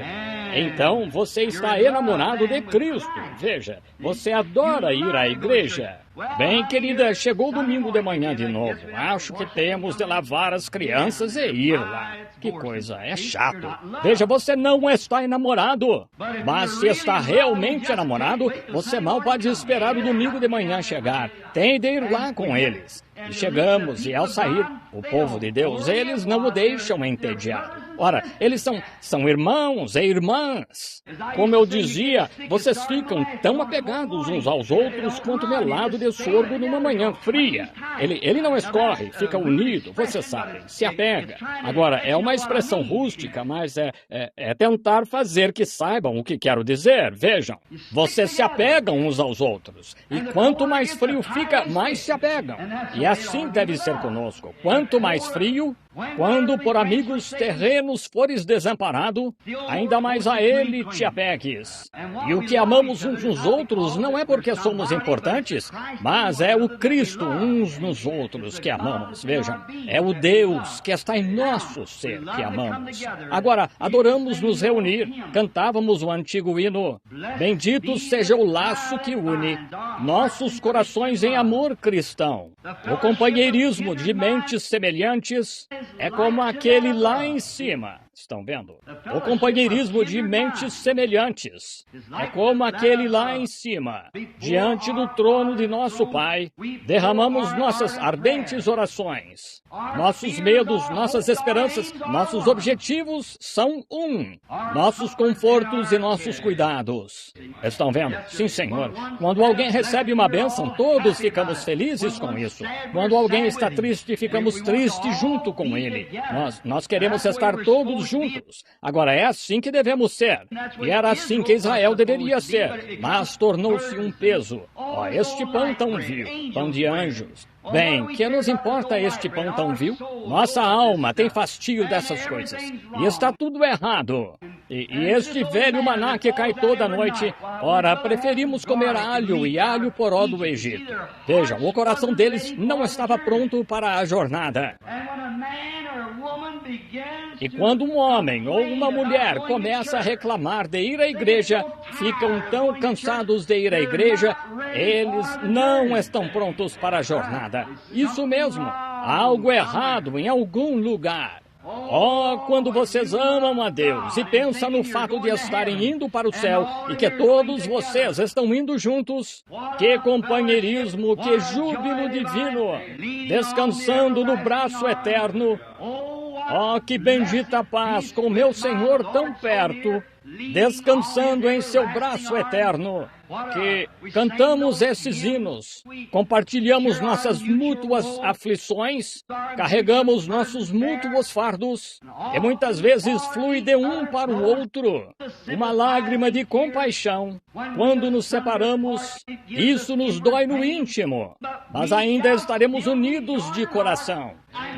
Speaker 1: Então, você está enamorado de Cristo. Veja, você adora ir à igreja. Bem, querida, chegou o domingo de manhã de novo. Acho que temos de lavar as crianças e ir lá. Que coisa, é chato. Veja, você não está enamorado. Mas se está realmente enamorado, você mal pode esperar o domingo de manhã chegar. Tem de ir lá com eles. E chegamos, e ao sair, o povo de Deus, eles não o deixam entediado. Ora, eles são irmãos e irmãs. Como eu dizia, vocês ficam tão apegados uns aos outros quanto melado de sorgo numa manhã fria. Ele não escorre, fica unido, vocês sabem, se apega. Agora, é uma expressão rústica, mas é tentar fazer que saibam o que quero dizer. Vejam, vocês se apegam uns aos outros. E quanto mais frio fica, mais se apegam. E assim deve ser conosco. Quanto mais frio, quando por amigos terrenos fores desamparado, ainda mais a ele te apegues. E o que amamos uns nos outros não é porque somos importantes, mas é o Cristo uns nos outros que amamos. Vejam, é o Deus que está em nosso ser que amamos. Agora, adoramos nos reunir. Cantávamos o antigo hino. Bendito seja o laço que une nossos corações em amor cristão. O companheirismo de mentes semelhantes é como aquele lá em cima. Estão vendo? O companheirismo de mentes semelhantes é como aquele lá em cima. Diante do trono de nosso Pai, derramamos nossas ardentes orações. Nossos medos, nossas esperanças, nossos objetivos são um. Nossos confortos e nossos cuidados. Estão vendo? Sim, Senhor. Quando alguém recebe uma bênção, todos ficamos felizes com isso. Quando alguém está triste, ficamos tristes junto com ele. Nós queremos estar todos juntos. Agora é assim que devemos ser. E era assim que Israel deveria ser, mas tornou-se um peso. Ó, este pão tão vil, pão de anjos. Bem, que nos importa este pão tão vil? Nossa alma tem fastio dessas coisas. E está tudo errado. E este velho maná que cai toda noite, ora, preferimos comer alho e alho poró do Egito. Vejam, o coração deles não estava pronto para a jornada. E quando um homem ou uma mulher começa a reclamar de ir à igreja, ficam tão cansados de ir à igreja, eles não estão prontos para a jornada. Isso mesmo, há algo errado em algum lugar. Oh, quando vocês amam a Deus e pensam no fato de estarem indo para o céu e que todos vocês estão indo juntos, que companheirismo, que júbilo divino, descansando no braço eterno. Oh, que bendita paz com meu Senhor tão perto, descansando em seu braço eterno, que cantamos esses hinos, compartilhamos nossas mútuas aflições, carregamos nossos mútuos fardos, e muitas vezes flui de um para o outro uma lágrima de compaixão. Quando nos separamos, isso nos dói no íntimo, mas ainda estaremos unidos de coração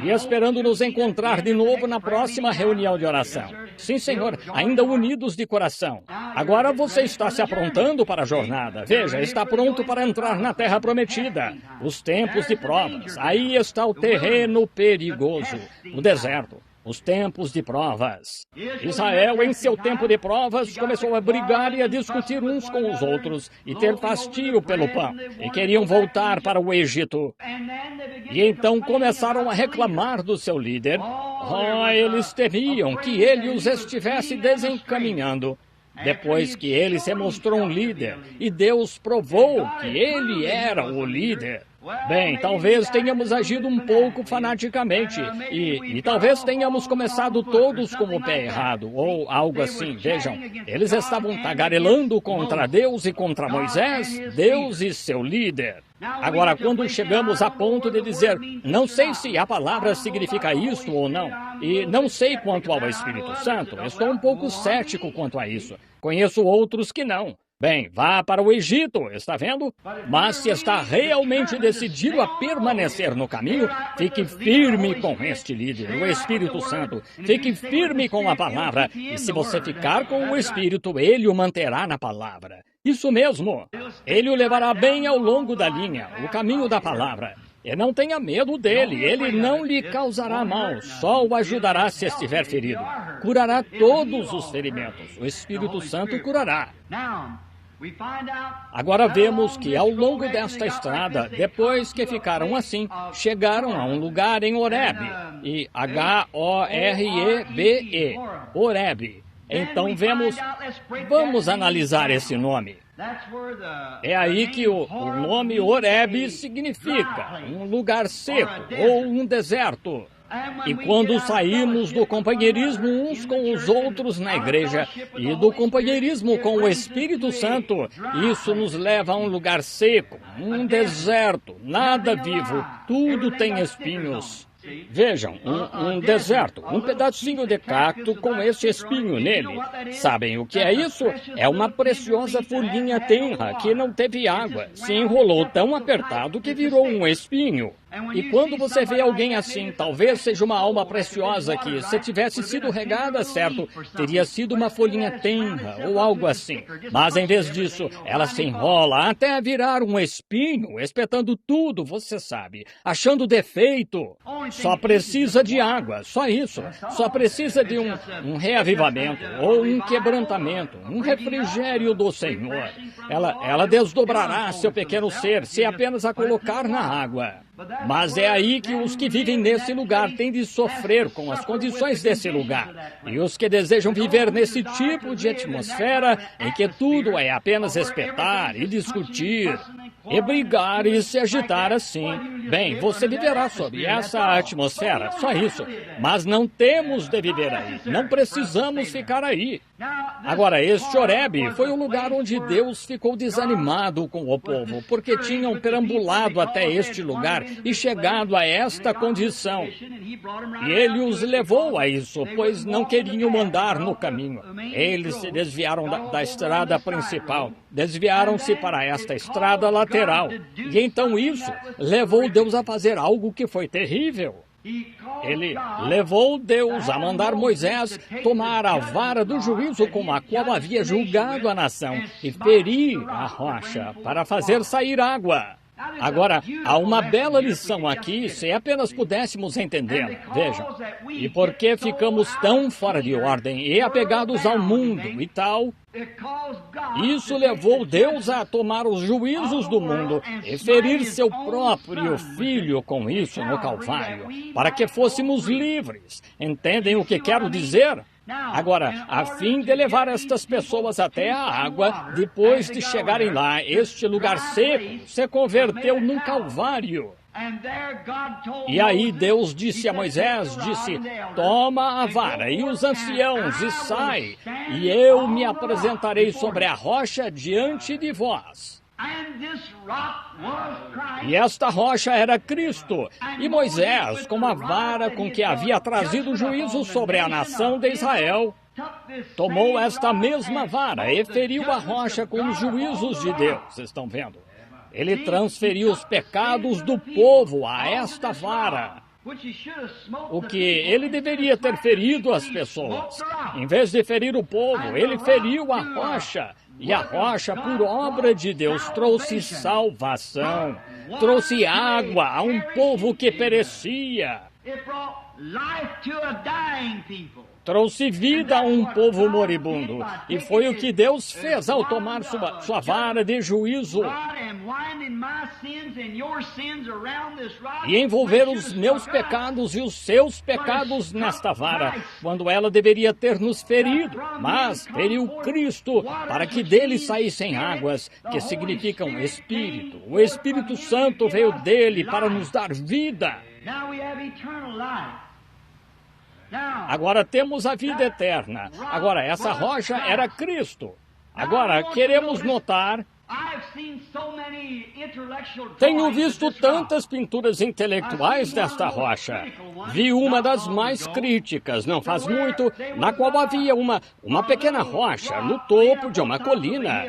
Speaker 1: e esperando nos encontrar de novo na próxima reunião de oração. Sim, Senhor, ainda unidos de coração. Agora você está se aprontando para a jornada. Veja, está pronto para entrar na terra prometida. Os tempos de provas. Aí está o terreno perigoso, o deserto. Os tempos de provas. Israel, em seu tempo de provas, começou a brigar e a discutir uns com os outros e ter fastio pelo pão. E queriam voltar para o Egito. E então começaram a reclamar do seu líder. Oh, eles temiam que ele os estivesse desencaminhando. Depois que ele se mostrou um líder e Deus provou que ele era o líder. Bem, talvez tenhamos agido um pouco fanaticamente e talvez tenhamos começado todos com o pé errado ou algo assim. Vejam, eles estavam tagarelando contra Deus e contra Moisés, Deus e seu líder. Agora, quando chegamos a ponto de dizer, não sei se a palavra significa isso ou não, e não sei quanto ao Espírito Santo, estou um pouco cético quanto a isso. Conheço outros que não. Bem, vá para o Egito, está vendo? Mas se está realmente decidido a permanecer no caminho, fique firme com este líder, o Espírito Santo. Fique firme com a palavra. E se você ficar com o Espírito, ele o manterá na palavra. Isso mesmo. Ele o levará bem ao longo da linha, o caminho da palavra. E não tenha medo dele, ele não lhe causará mal, só o ajudará se estiver ferido. Curará todos os ferimentos, o Espírito Santo curará. Agora vemos que ao longo desta estrada, depois que ficaram assim, chegaram a um lugar em Horebe, e H-O-R-E-B-E, Horebe. Então vamos analisar esse nome. É aí que o nome Horebe significa um lugar seco ou um deserto. E quando saímos do companheirismo uns com os outros na igreja e do companheirismo com o Espírito Santo, isso nos leva a um lugar seco, um deserto, nada vivo, tudo tem espinhos. Vejam, um deserto, um pedacinho de cacto com esse espinho nele. Sabem o que é isso? É uma preciosa folhinha tenra que não teve água, se enrolou tão apertado que virou um espinho. E quando você vê alguém assim, talvez seja uma alma preciosa que, se tivesse sido regada certo, teria sido uma folhinha tenra ou algo assim. Mas em vez disso, ela se enrola até virar um espinho, espetando tudo, você sabe, achando defeito. Só precisa de água, só isso. Só precisa de um reavivamento ou um quebrantamento, um refrigério do Senhor. Ela desdobrará seu pequeno ser se apenas a colocar na água. Mas é aí que os que vivem nesse lugar têm de sofrer com as condições desse lugar. E os que desejam viver nesse tipo de atmosfera em que tudo é apenas espetar e discutir, e brigar e se agitar assim, bem, você viverá sob essa atmosfera, só isso. Mas não temos de viver aí, não precisamos ficar aí. Agora, este Horebe foi o lugar onde Deus ficou desanimado com o povo, porque tinham perambulado até este lugar e chegado a esta condição. E ele os levou a isso, pois não queriam andar no caminho. Eles se desviaram da estrada principal, desviaram-se para esta estrada lateral. E então isso levou Deus a fazer algo que foi terrível. Ele levou Deus a mandar Moisés tomar a vara do juízo com a qual havia julgado a nação e ferir a rocha para fazer sair água. Agora, há uma bela lição aqui, se apenas pudéssemos entendê-la. Vejam, e por que ficamos tão fora de ordem e apegados ao mundo e tal? Isso levou Deus a tomar os juízos do mundo e ferir seu próprio Filho com isso no Calvário, para que fôssemos livres. Entendem o que quero dizer? Agora, a fim de levar estas pessoas até a água, depois de chegarem lá, este lugar seco se converteu num Calvário. E aí Deus disse a Moisés, toma a vara e os anciãos e sai, e eu me apresentarei sobre a rocha diante de vós. E esta rocha era Cristo, e Moisés, com a vara com que havia trazido juízo sobre a nação de Israel, tomou esta mesma vara e feriu a rocha com os juízos de Deus. Estão vendo? Ele transferiu os pecados do povo a esta vara. O que ele deveria ter ferido as pessoas. Em vez de ferir o povo, ele feriu a rocha. E a rocha, por obra de Deus, trouxe salvação. Trouxe água a um povo que perecia. Trouxe vida a um povo moribundo. E foi o que Deus fez ao tomar sua vara de juízo e envolver os meus pecados e os seus pecados nesta vara, quando ela deveria ter nos ferido. Mas feriu Cristo para que dele saíssem águas, que significam Espírito. O Espírito Santo veio dele para nos dar vida. Agora temos a vida eterna. Agora, essa rocha era Cristo. Agora, queremos notar... Tenho visto tantas pinturas intelectuais desta rocha. Vi uma das mais críticas, não faz muito, na qual havia uma pequena rocha no topo de uma colina.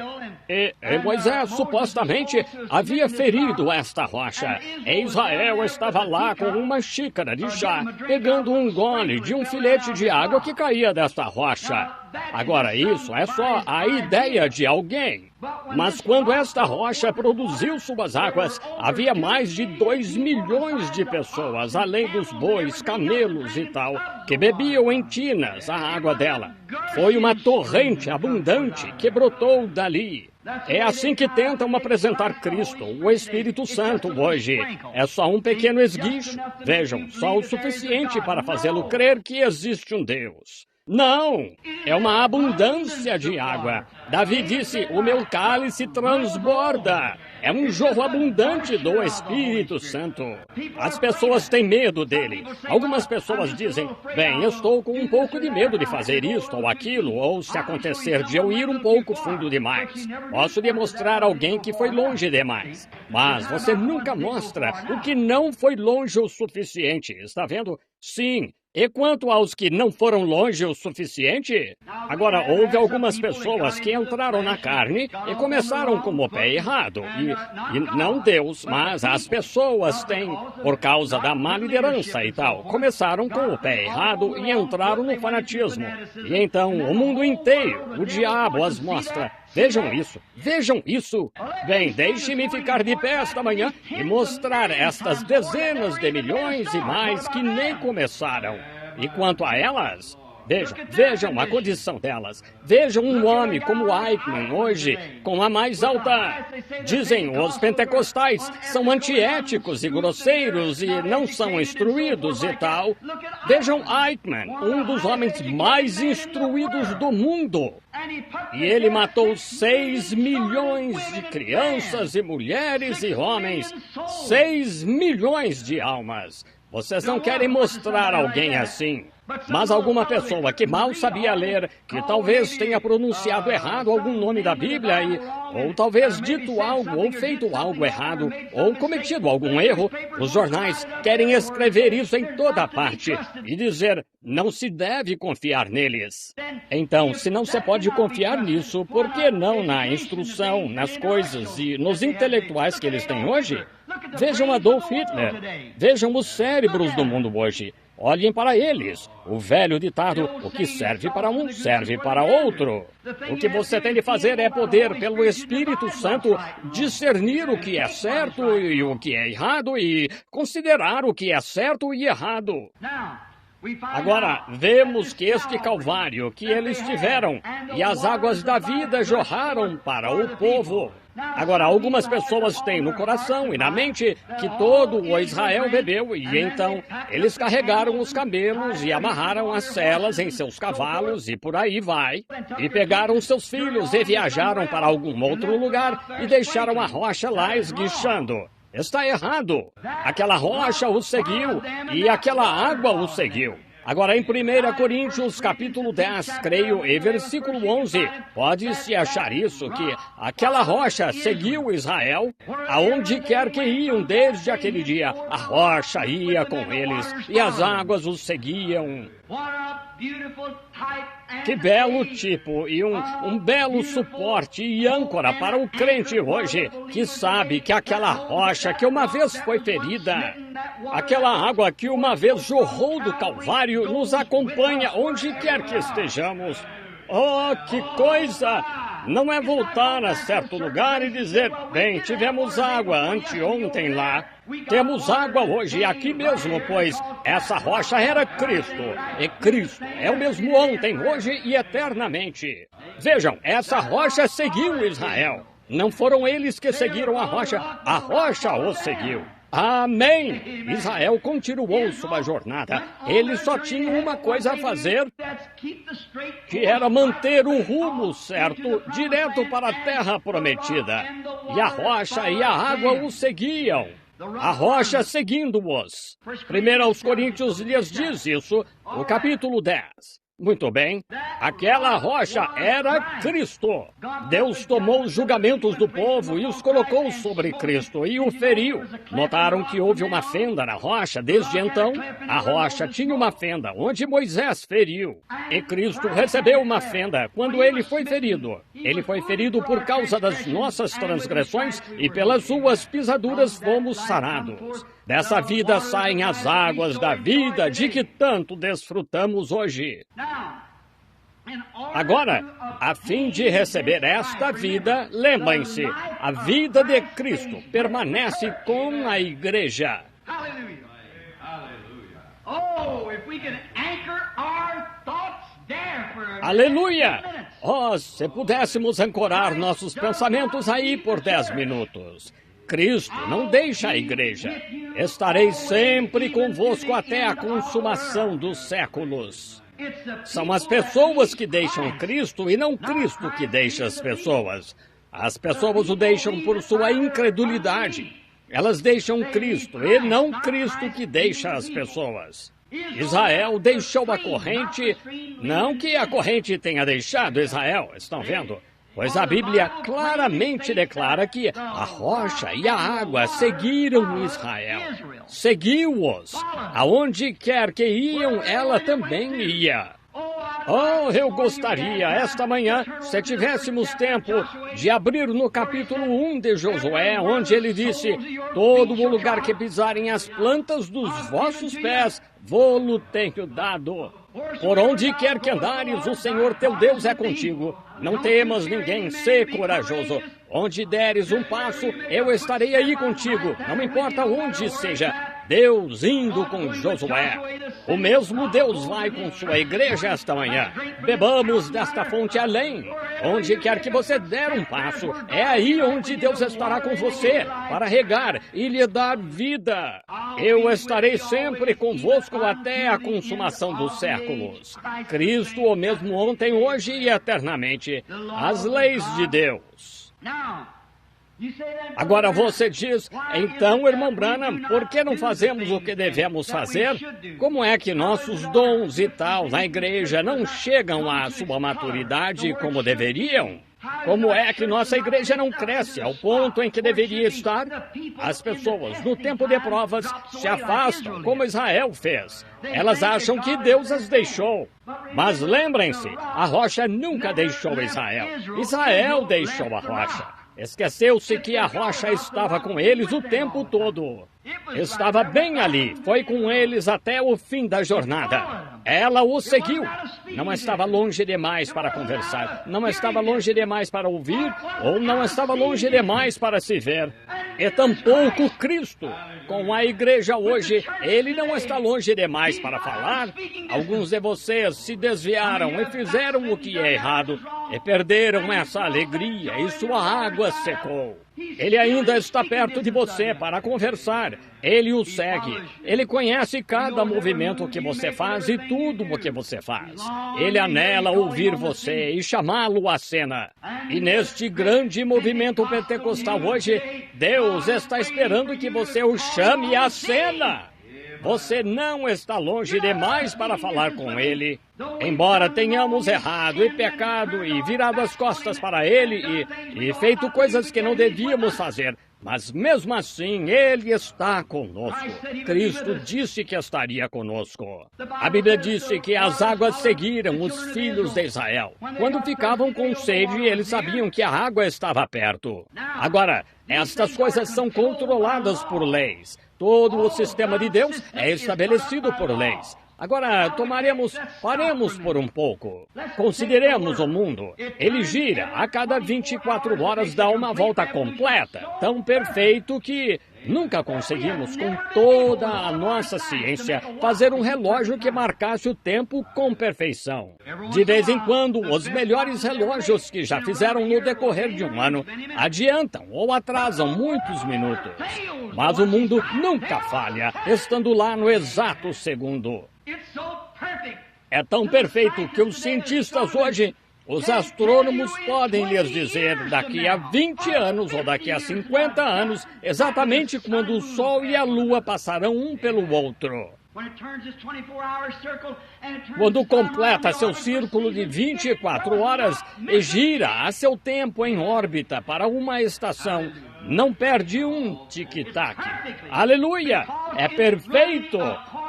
Speaker 1: E Moisés supostamente havia ferido esta rocha. E Israel estava lá com uma xícara de chá, pegando um gole de um filete de água que caía desta rocha. Agora, isso é só a ideia de alguém. Mas quando esta rocha produziu suas águas, havia mais de 2 milhões de pessoas, além dos bois, camelos e tal, que bebiam em tinas a água dela. Foi uma torrente abundante que brotou dali. É assim que tentam apresentar Cristo, o Espírito Santo, hoje. É só um pequeno esguicho. Vejam, só o suficiente para fazê-lo crer que existe um Deus. Não! É uma abundância de água. Davi disse, o meu cálice transborda. É um jorro abundante do Espírito Santo. As pessoas têm medo dele. Algumas pessoas dizem, bem, eu estou com um pouco de medo de fazer isto ou aquilo, ou se acontecer de eu ir um pouco fundo demais. Posso demonstrar alguém que foi longe demais. Mas você nunca mostra o que não foi longe o suficiente. Está vendo? Sim. E quanto aos que não foram longe o suficiente? Agora, houve algumas pessoas que entraram na carne e começaram com o pé errado. E não Deus, mas as pessoas têm, por causa da má liderança e tal, começaram com o pé errado e entraram no fanatismo. E então, o mundo inteiro, o diabo as mostra. Vejam isso, vejam isso. Bem, deixe-me ficar de pé esta manhã e mostrar estas dezenas de milhões e mais que nem começaram. E quanto a elas, vejam a condição delas. Vejam um homem como Eichmann hoje, com a mais alta... Dizem, os pentecostais são antiéticos e grosseiros e não são instruídos e tal. Vejam Eichmann, um dos homens mais instruídos do mundo. E ele matou 6 milhões de crianças e mulheres e homens. 6 milhões de almas. Vocês não querem mostrar alguém assim. Mas alguma pessoa que mal sabia ler, que talvez tenha pronunciado errado algum nome da Bíblia, ou talvez dito algo, ou feito algo errado, ou cometido algum erro, os jornais querem escrever isso em toda parte e dizer, não se deve confiar neles. Então, se não se pode confiar nisso, por que não na instrução, nas coisas e nos intelectuais que eles têm hoje? Vejam Adolf Hitler, vejam os cérebros do mundo hoje. Olhem para eles. O velho ditado, o que serve para um, serve para outro. O que você tem de fazer é poder, pelo Espírito Santo, discernir o que é certo e o que é errado e considerar o que é certo e errado. Agora, vemos que este Calvário que eles tiveram e as águas da vida jorraram para o povo. Agora, algumas pessoas têm no coração e na mente que todo o Israel bebeu e então eles carregaram os camelos e amarraram as selas em seus cavalos e por aí vai. E pegaram seus filhos e viajaram para algum outro lugar e deixaram a rocha lá esguichando. Está errado. Aquela rocha o seguiu e aquela água o seguiu. Agora, em 1 Coríntios, capítulo 10, creio, e versículo 11, pode-se achar isso, que aquela rocha seguiu Israel, aonde quer que iam desde aquele dia, a rocha ia com eles, e as águas os seguiam. Que belo tipo e um belo suporte e âncora para o crente hoje, que sabe que aquela rocha que uma vez foi ferida, aquela água que uma vez jorrou do Calvário, nos acompanha onde quer que estejamos. Oh, que coisa! Não é voltar a certo lugar e dizer, bem, tivemos água anteontem lá. Temos água hoje aqui mesmo, pois essa rocha era Cristo. E Cristo é o mesmo ontem, hoje e eternamente. Vejam, essa rocha seguiu Israel. Não foram eles que seguiram a rocha os seguiu. Amém! Israel continuou sua jornada. Eles só tinham uma coisa a fazer, que era manter o rumo certo, direto para a terra prometida. E a rocha e a água os seguiam. A rocha seguindo-os. 1 Coríntios lhes diz isso, no capítulo 10. Muito bem, aquela rocha era Cristo. Deus tomou os julgamentos do povo e os colocou sobre Cristo e o feriu. Notaram que houve uma fenda na rocha. Desde então, a rocha tinha uma fenda onde Moisés feriu. E Cristo recebeu uma fenda quando ele foi ferido. Ele foi ferido por causa das nossas transgressões e pelas suas pisaduras fomos sarados. Dessa vida saem as águas da vida de que tanto desfrutamos hoje. Agora, a fim de receber esta vida, lembrem-se, a vida de Cristo permanece com a igreja. Aleluia! Oh, se pudéssemos ancorar nossos pensamentos aí por 10 minutos. Cristo não deixa a igreja. Estarei sempre convosco até a consumação dos séculos. São as pessoas que deixam Cristo e não Cristo que deixa as pessoas. As pessoas o deixam por sua incredulidade. Elas deixam Cristo e não Cristo que deixa as pessoas. Israel deixou a corrente, não que a corrente tenha deixado Israel, estão vendo? Pois a Bíblia claramente declara que a rocha e a água seguiram Israel. Seguiu-os. Aonde quer que iam, ela também ia. Oh, eu gostaria, esta manhã, se tivéssemos tempo, de abrir no capítulo 1 de Josué, onde ele disse, todo o lugar que pisarem as plantas dos vossos pés, vô-lo tenho dado. Por onde quer que andares, o Senhor teu Deus é contigo. Não temas ninguém, sê corajoso. Onde deres um passo, eu estarei aí contigo. Não importa onde seja. Deus indo com Josué. O mesmo Deus vai com sua igreja esta manhã. Bebamos desta fonte além. Onde quer que você der um passo, é aí onde Deus estará com você para regar e lhe dar vida. Eu estarei sempre convosco até a consumação dos séculos. Cristo, o mesmo ontem, hoje e eternamente. As leis de Deus. Agora você diz, então, irmão Branham, por que não fazemos o que devemos fazer? Como é que nossos dons e tal na igreja não chegam à sua maturidade como deveriam? Como é que nossa igreja não cresce ao ponto em que deveria estar? As pessoas, no tempo de provas, se afastam, como Israel fez. Elas acham que Deus as deixou. Mas lembrem-se, a rocha nunca deixou Israel. Israel deixou a rocha. Esqueceu-se que a rocha estava com eles o tempo todo. Estava bem ali, foi com eles até o fim da jornada. Ela o seguiu. Não estava longe demais para conversar, não estava longe demais para ouvir, ou não estava longe demais para se ver. E tampouco Cristo. Com a igreja hoje, ele não está longe demais para falar. Alguns de vocês se desviaram e fizeram o que é errado, e perderam essa alegria, e sua água secou. Ele ainda está perto de você para conversar. Ele o segue. Ele conhece cada movimento que você faz e tudo o que você faz. Ele anela ouvir você e chamá-lo à cena. E neste grande movimento pentecostal hoje, Deus está esperando que você o chame à cena. Você não está longe demais para falar com Ele. Embora tenhamos errado e pecado e virado as costas para Ele e feito coisas que não devíamos fazer, mas mesmo assim Ele está conosco. Cristo disse que estaria conosco. A Bíblia disse que as águas seguiram os filhos de Israel. Quando ficavam com sede, eles sabiam que a água estava perto. Agora, estas coisas são controladas por leis. Todo o sistema de Deus é estabelecido por leis. Agora, paremos por um pouco. Consideremos o mundo. Ele gira, a cada 24 horas dá uma volta completa, tão perfeito que nunca conseguimos, com toda a nossa ciência, fazer um relógio que marcasse o tempo com perfeição. De vez em quando, os melhores relógios que já fizeram no decorrer de um ano adiantam ou atrasam muitos minutos. Mas o mundo nunca falha, estando lá no exato segundo. É tão perfeito que os cientistas hoje, os astrônomos podem lhes dizer daqui a 20 anos ou daqui a 50 anos, exatamente quando o Sol e a Lua passarão um pelo outro. Quando completa seu círculo de 24 horas e gira a seu tempo em órbita para uma estação, não perde um tic-tac. Aleluia! É perfeito,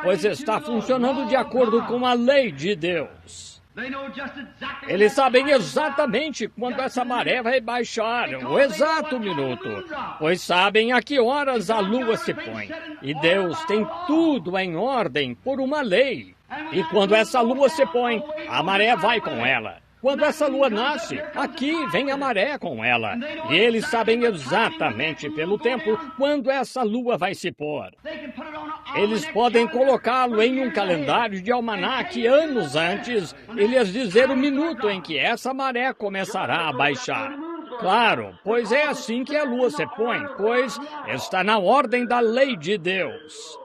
Speaker 1: pois está funcionando de acordo com a lei de Deus. Eles sabem exatamente quando essa maré vai baixar, o exato minuto, pois sabem a que horas a lua se põe. E Deus tem tudo em ordem por uma lei. E quando essa lua se põe, a maré vai com ela. Quando essa lua nasce, aqui vem a maré com ela. E eles sabem exatamente pelo tempo quando essa lua vai se pôr. Eles podem colocá-lo em um calendário de almanaque anos antes e lhes dizer o minuto em que essa maré começará a baixar. Claro, pois é assim que a lua se põe, pois está na ordem da lei de Deus.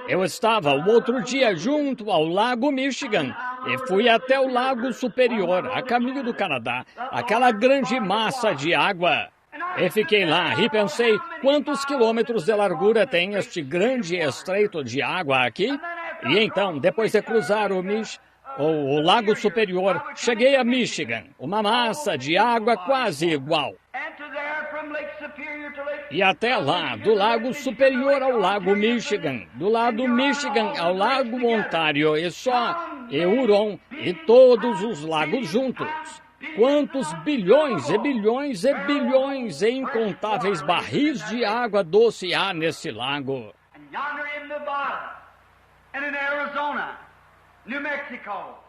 Speaker 1: Eu estava o outro dia junto ao Lago Michigan e fui até o Lago Superior, a caminho do Canadá, aquela grande massa de água. E fiquei lá e pensei, quantos quilômetros de largura tem este grande estreito de água aqui? E então, depois de cruzar o Lago Superior, cheguei a Michigan, uma massa de água quase igual. E até lá, do Lago Superior ao Lago Michigan, do lado Michigan ao Lago Ontário, e Huron, e todos os lagos juntos. Quantos bilhões e bilhões e bilhões e incontáveis barris de água doce há nesse lago.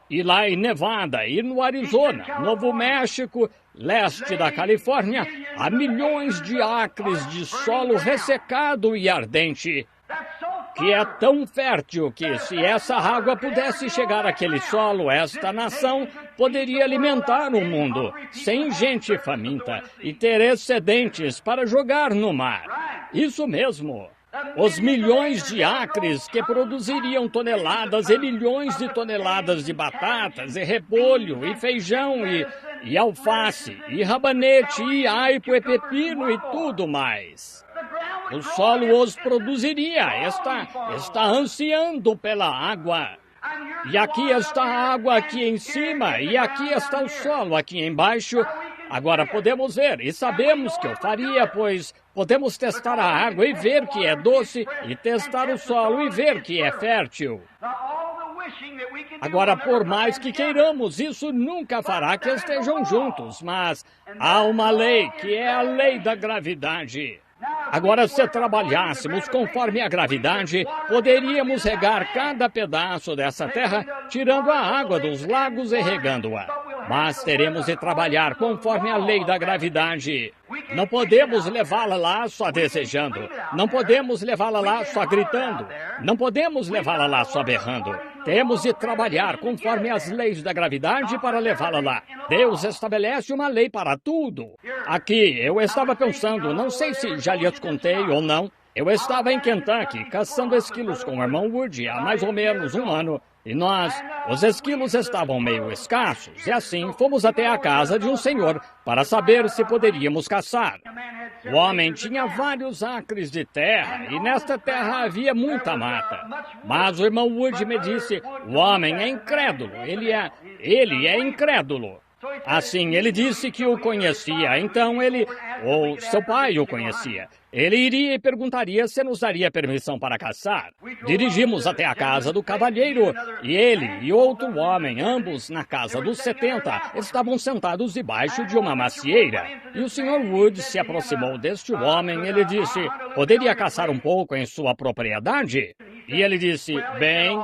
Speaker 1: E lá em Nevada, e no Arizona, Novo México, leste da Califórnia, há milhões de acres de solo ressecado e ardente, que é tão fértil que, se essa água pudesse chegar àquele solo, esta nação poderia alimentar o mundo, sem gente faminta, e ter excedentes para jogar no mar. Isso mesmo. Os milhões de acres que produziriam toneladas e milhões de toneladas de batatas e repolho e feijão e alface, e rabanete, e aipo, e pepino, e tudo mais. O solo os produziria, está ansiando pela água. E aqui está a água aqui em cima, e aqui está o solo aqui embaixo. Agora podemos ver, e sabemos que eu faria, pois podemos testar a água e ver que é doce, e testar o solo e ver que é fértil. Agora, por mais que queiramos, isso nunca fará que estejam juntos, mas há uma lei, que é a lei da gravidade. Agora, se trabalhássemos conforme a gravidade, poderíamos regar cada pedaço dessa terra, tirando a água dos lagos e regando-a. Mas teremos de trabalhar conforme a lei da gravidade. Não podemos levá-la lá só desejando. Não podemos levá-la lá só gritando. Não podemos levá-la lá só berrando. Temos de trabalhar conforme as leis da gravidade para levá-la lá. Deus estabelece uma lei para tudo. Aqui, eu estava pensando, não sei se já lhes contei ou não, eu estava em Kentucky caçando esquilos com o irmão Woody há mais ou menos um ano. E os esquilos estavam meio escassos, e assim fomos até a casa de um senhor para saber se poderíamos caçar. O homem tinha vários acres de terra, e nesta terra havia muita mata. Mas o irmão Wood me disse, o homem é incrédulo, ele é incrédulo. Assim, ele disse que o conhecia, então ou seu pai o conhecia. Ele iria e perguntaria se nos daria permissão para caçar. Dirigimos até a casa do cavalheiro, e ele e outro homem, ambos na casa dos 70, estavam sentados debaixo de uma macieira. E o Sr. Wood se aproximou deste homem, ele disse, poderia caçar um pouco em sua propriedade? E ele disse, bem,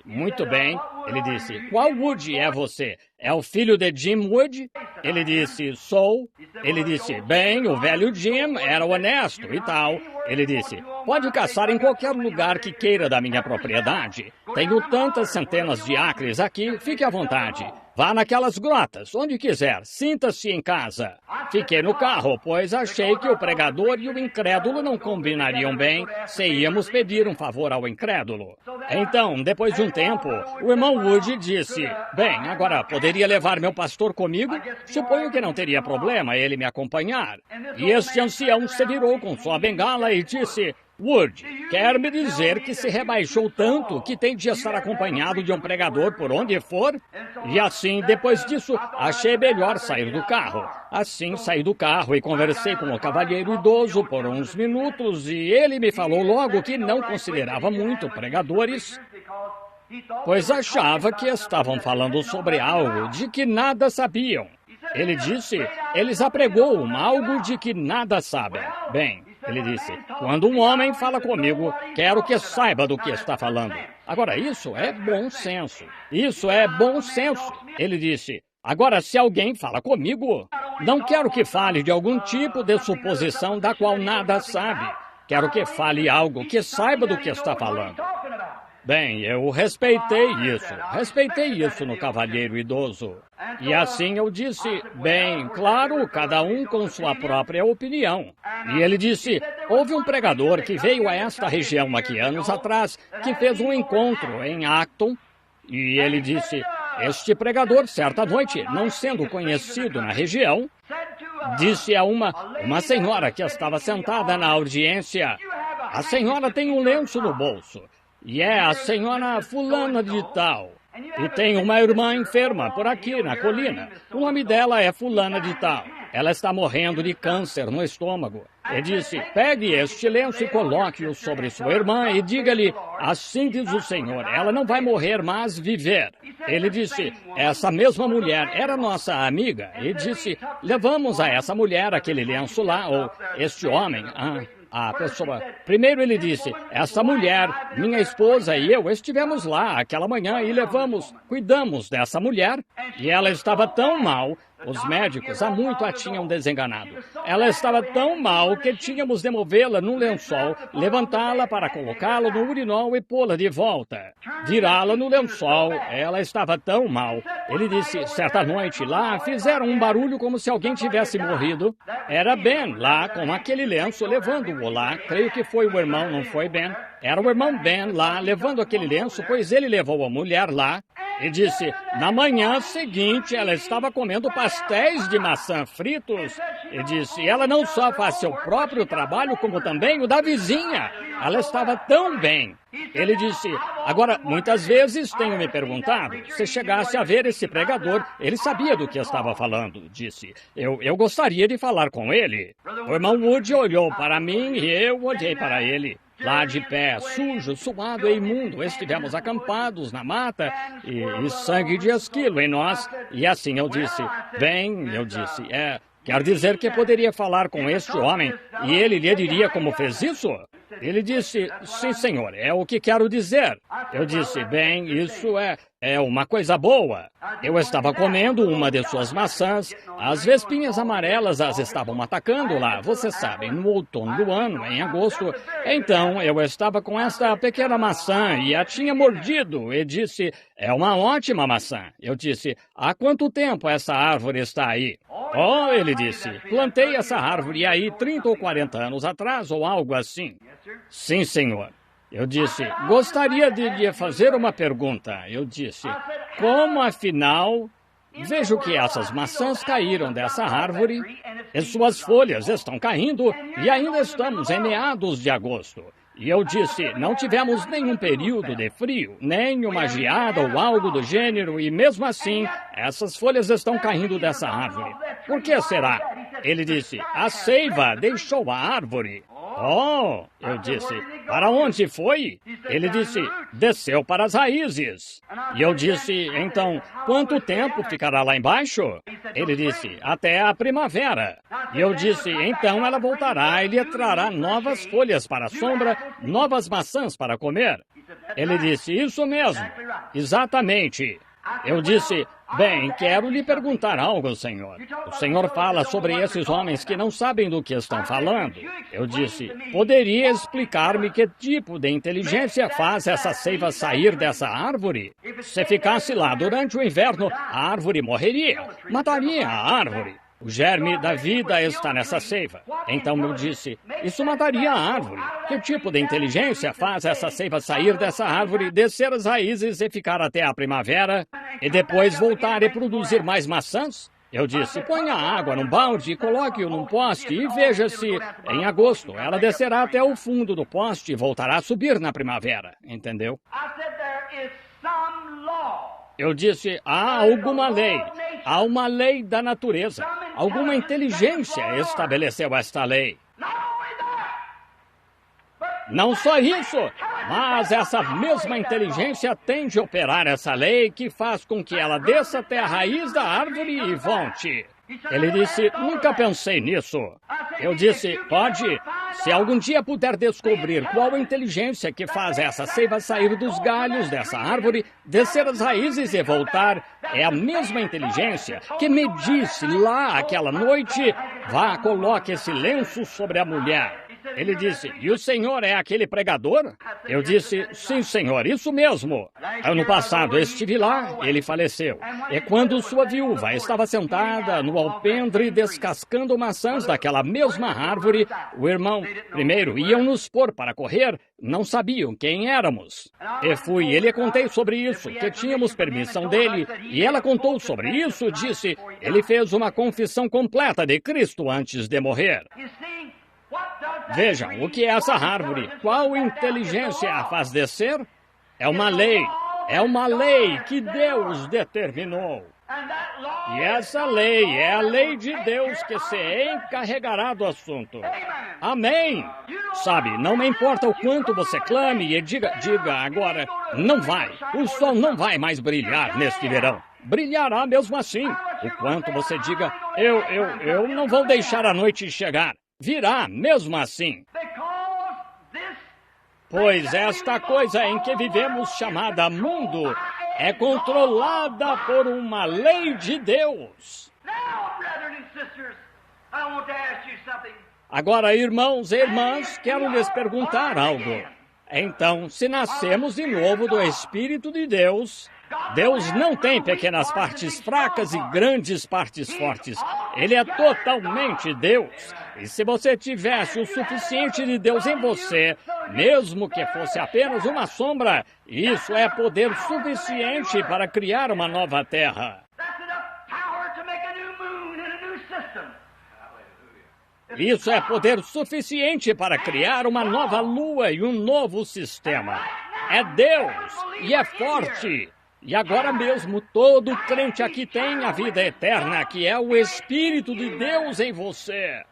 Speaker 1: muito bem. Ele disse, qual Wood é você? É o filho de Jim Wood? Ele disse, sou. Ele disse, bem, o velho Jim era honesto e tal. Ele disse, pode caçar em qualquer lugar que queira da minha propriedade. Tenho tantas centenas de acres aqui, fique à vontade. Vá naquelas grotas, onde quiser, sinta-se em casa. Fiquei no carro, pois achei que o pregador e o incrédulo não combinariam bem se íamos pedir um favor ao incrédulo. Então, depois de um tempo, o irmão Wood disse, bem, agora poderia levar meu pastor comigo? Suponho que não teria problema ele me acompanhar. E este ancião se virou com sua bengala e disse, Wood, quer me dizer que se rebaixou tanto que tem de estar acompanhado de um pregador por onde for? E assim, depois disso, achei melhor sair do carro. Assim, saí do carro e conversei com o cavalheiro idoso por uns minutos e ele me falou logo que não considerava muito pregadores, pois achava que estavam falando sobre algo de que nada sabiam. Ele disse, eles apregoam algo de que nada sabem. Bem, ele disse, quando um homem fala comigo, quero que saiba do que está falando. Agora, isso é bom senso. Isso é bom senso. Ele disse, agora, se alguém fala comigo, não quero que fale de algum tipo de suposição da qual nada sabe. Quero que fale algo que saiba do que está falando. Bem, eu respeitei isso no cavalheiro idoso. E assim eu disse, bem, claro, cada um com sua própria opinião. E ele disse, houve um pregador que veio a esta região aqui anos atrás, que fez um encontro em Acton, e ele disse, este pregador, certa noite, não sendo conhecido na região, disse a uma senhora que estava sentada na audiência, a senhora tem um lenço no bolso. E é a senhora fulana de tal. E tem uma irmã enferma por aqui na colina. O nome dela é fulana de tal. Ela está morrendo de câncer no estômago. E disse, pegue este lenço e coloque-o sobre sua irmã e diga-lhe, assim diz o Senhor, ela não vai morrer, mas viver. Ele disse, essa mesma mulher era nossa amiga. E disse, levamos a essa mulher aquele lenço lá, ou este homem, a pessoa. Primeiro ele disse, essa mulher, minha esposa e eu estivemos lá aquela manhã e cuidamos dessa mulher. E ela estava tão mal, os médicos há muito a tinham desenganado. Ela estava tão mal que tínhamos de movê-la num lençol, levantá-la para colocá-la no urinol e pô-la de volta. Virá-la no lençol, ela estava tão mal. Ele disse, certa noite lá, fizeram um barulho como se alguém tivesse morrido. Era Ben lá com aquele lenço, levando-o lá. Creio que foi o irmão, não foi Ben? Era o irmão Ben lá, levando aquele lenço, pois ele levou a mulher lá. E disse, na manhã seguinte, ela estava comendo pastéis de maçã fritos. E disse, ela não só faz seu próprio trabalho, como também o da vizinha. Ela estava tão bem. Ele disse, agora, muitas vezes tenho me perguntado, se chegasse a ver esse pregador, ele sabia do que estava falando. Disse, eu gostaria de falar com ele. O irmão Wood olhou para mim e eu olhei para ele. Lá de pé, sujo, suado e imundo, estivemos acampados na mata e sangue de esquilo em nós. E assim eu disse, bem, eu disse, quer dizer que poderia falar com este homem e ele lhe diria como fez isso? Ele disse, sim, senhor, é o que quero dizer. Eu disse, bem, isso é uma coisa boa. Eu estava comendo uma de suas maçãs, as vespinhas amarelas as estavam atacando lá, você sabe, no outono do ano, em agosto. Então, eu estava com esta pequena maçã e a tinha mordido e disse, é uma ótima maçã. Eu disse, há quanto tempo essa árvore está aí? Oh, ele disse, plantei essa árvore aí 30 ou 40 anos atrás ou algo assim. Sim, senhor. Eu disse, gostaria de lhe fazer uma pergunta. Eu disse, como afinal, vejo que essas maçãs caíram dessa árvore e suas folhas estão caindo e ainda estamos em meados de agosto. E eu disse, não tivemos nenhum período de frio, nem uma geada ou algo do gênero, e mesmo assim, essas folhas estão caindo dessa árvore. Por que será? Ele disse, a seiva deixou a árvore. Oh, eu disse, para onde foi? Ele disse, desceu para as raízes. E eu disse, então, quanto tempo ficará lá embaixo? Ele disse, até a primavera. E eu disse, então ela voltará e lhe trará novas folhas para a sombra, novas maçãs para comer. Ele disse, isso mesmo, exatamente. Eu disse, bem, quero lhe perguntar algo, senhor. O senhor fala sobre esses homens que não sabem do que estão falando. Eu disse, poderia explicar-me que tipo de inteligência faz essa seiva sair dessa árvore? Se ficasse lá durante o inverno, a árvore morreria, mataria a árvore. O germe da vida está nessa seiva. Então eu disse, isso mataria a árvore. Que tipo de inteligência faz essa seiva sair dessa árvore, descer as raízes e ficar até a primavera, e depois voltar e produzir mais maçãs? Eu disse, ponha água num balde e coloque-o num poste e veja se, em agosto, ela descerá até o fundo do poste e voltará a subir na primavera. Entendeu? Eu disse, há alguma lei, há uma lei da natureza, alguma inteligência estabeleceu esta lei. Não só isso, mas essa mesma inteligência tem de operar essa lei que faz com que ela desça até a raiz da árvore e volte. Ele disse, nunca pensei nisso. Eu disse, pode, se algum dia puder descobrir qual a inteligência que faz essa seiva sair dos galhos dessa árvore, descer as raízes e voltar, é a mesma inteligência que me disse lá aquela noite, vá, coloque esse lenço sobre a mulher. Ele disse, e o senhor é aquele pregador? Eu disse, sim, senhor, isso mesmo. Ano passado estive lá, ele faleceu. E quando sua viúva estava sentada no alpendre descascando maçãs daquela mesma árvore, o irmão, primeiro, iam nos pôr para correr, não sabiam quem éramos. E fui, e lhe contei sobre isso, que tínhamos permissão dele, e ela contou sobre isso, disse, ele fez uma confissão completa de Cristo antes de morrer. Vejam, o que é essa árvore? Qual inteligência a faz descer? É uma lei que Deus determinou. E essa lei é a lei de Deus que se encarregará do assunto. Amém? Sabe, não me importa o quanto você clame e diga agora, não vai. O sol não vai mais brilhar neste verão. Brilhará mesmo assim. O quanto você diga, eu não vou deixar a noite chegar. Virá mesmo assim. Pois esta coisa em que vivemos, chamada mundo, é controlada por uma lei de Deus. Agora, irmãos e irmãs, quero lhes perguntar algo. Então, se nascemos de novo do Espírito de Deus, Deus não tem pequenas partes fracas e grandes partes fortes. Ele é totalmente Deus. E se você tivesse o suficiente de Deus em você, mesmo que fosse apenas uma sombra, isso é poder suficiente para criar uma nova terra. Isso é poder suficiente para criar uma nova lua e um novo sistema. É Deus e é forte. E agora mesmo todo crente aqui tem a vida eterna, que é o Espírito de Deus em você.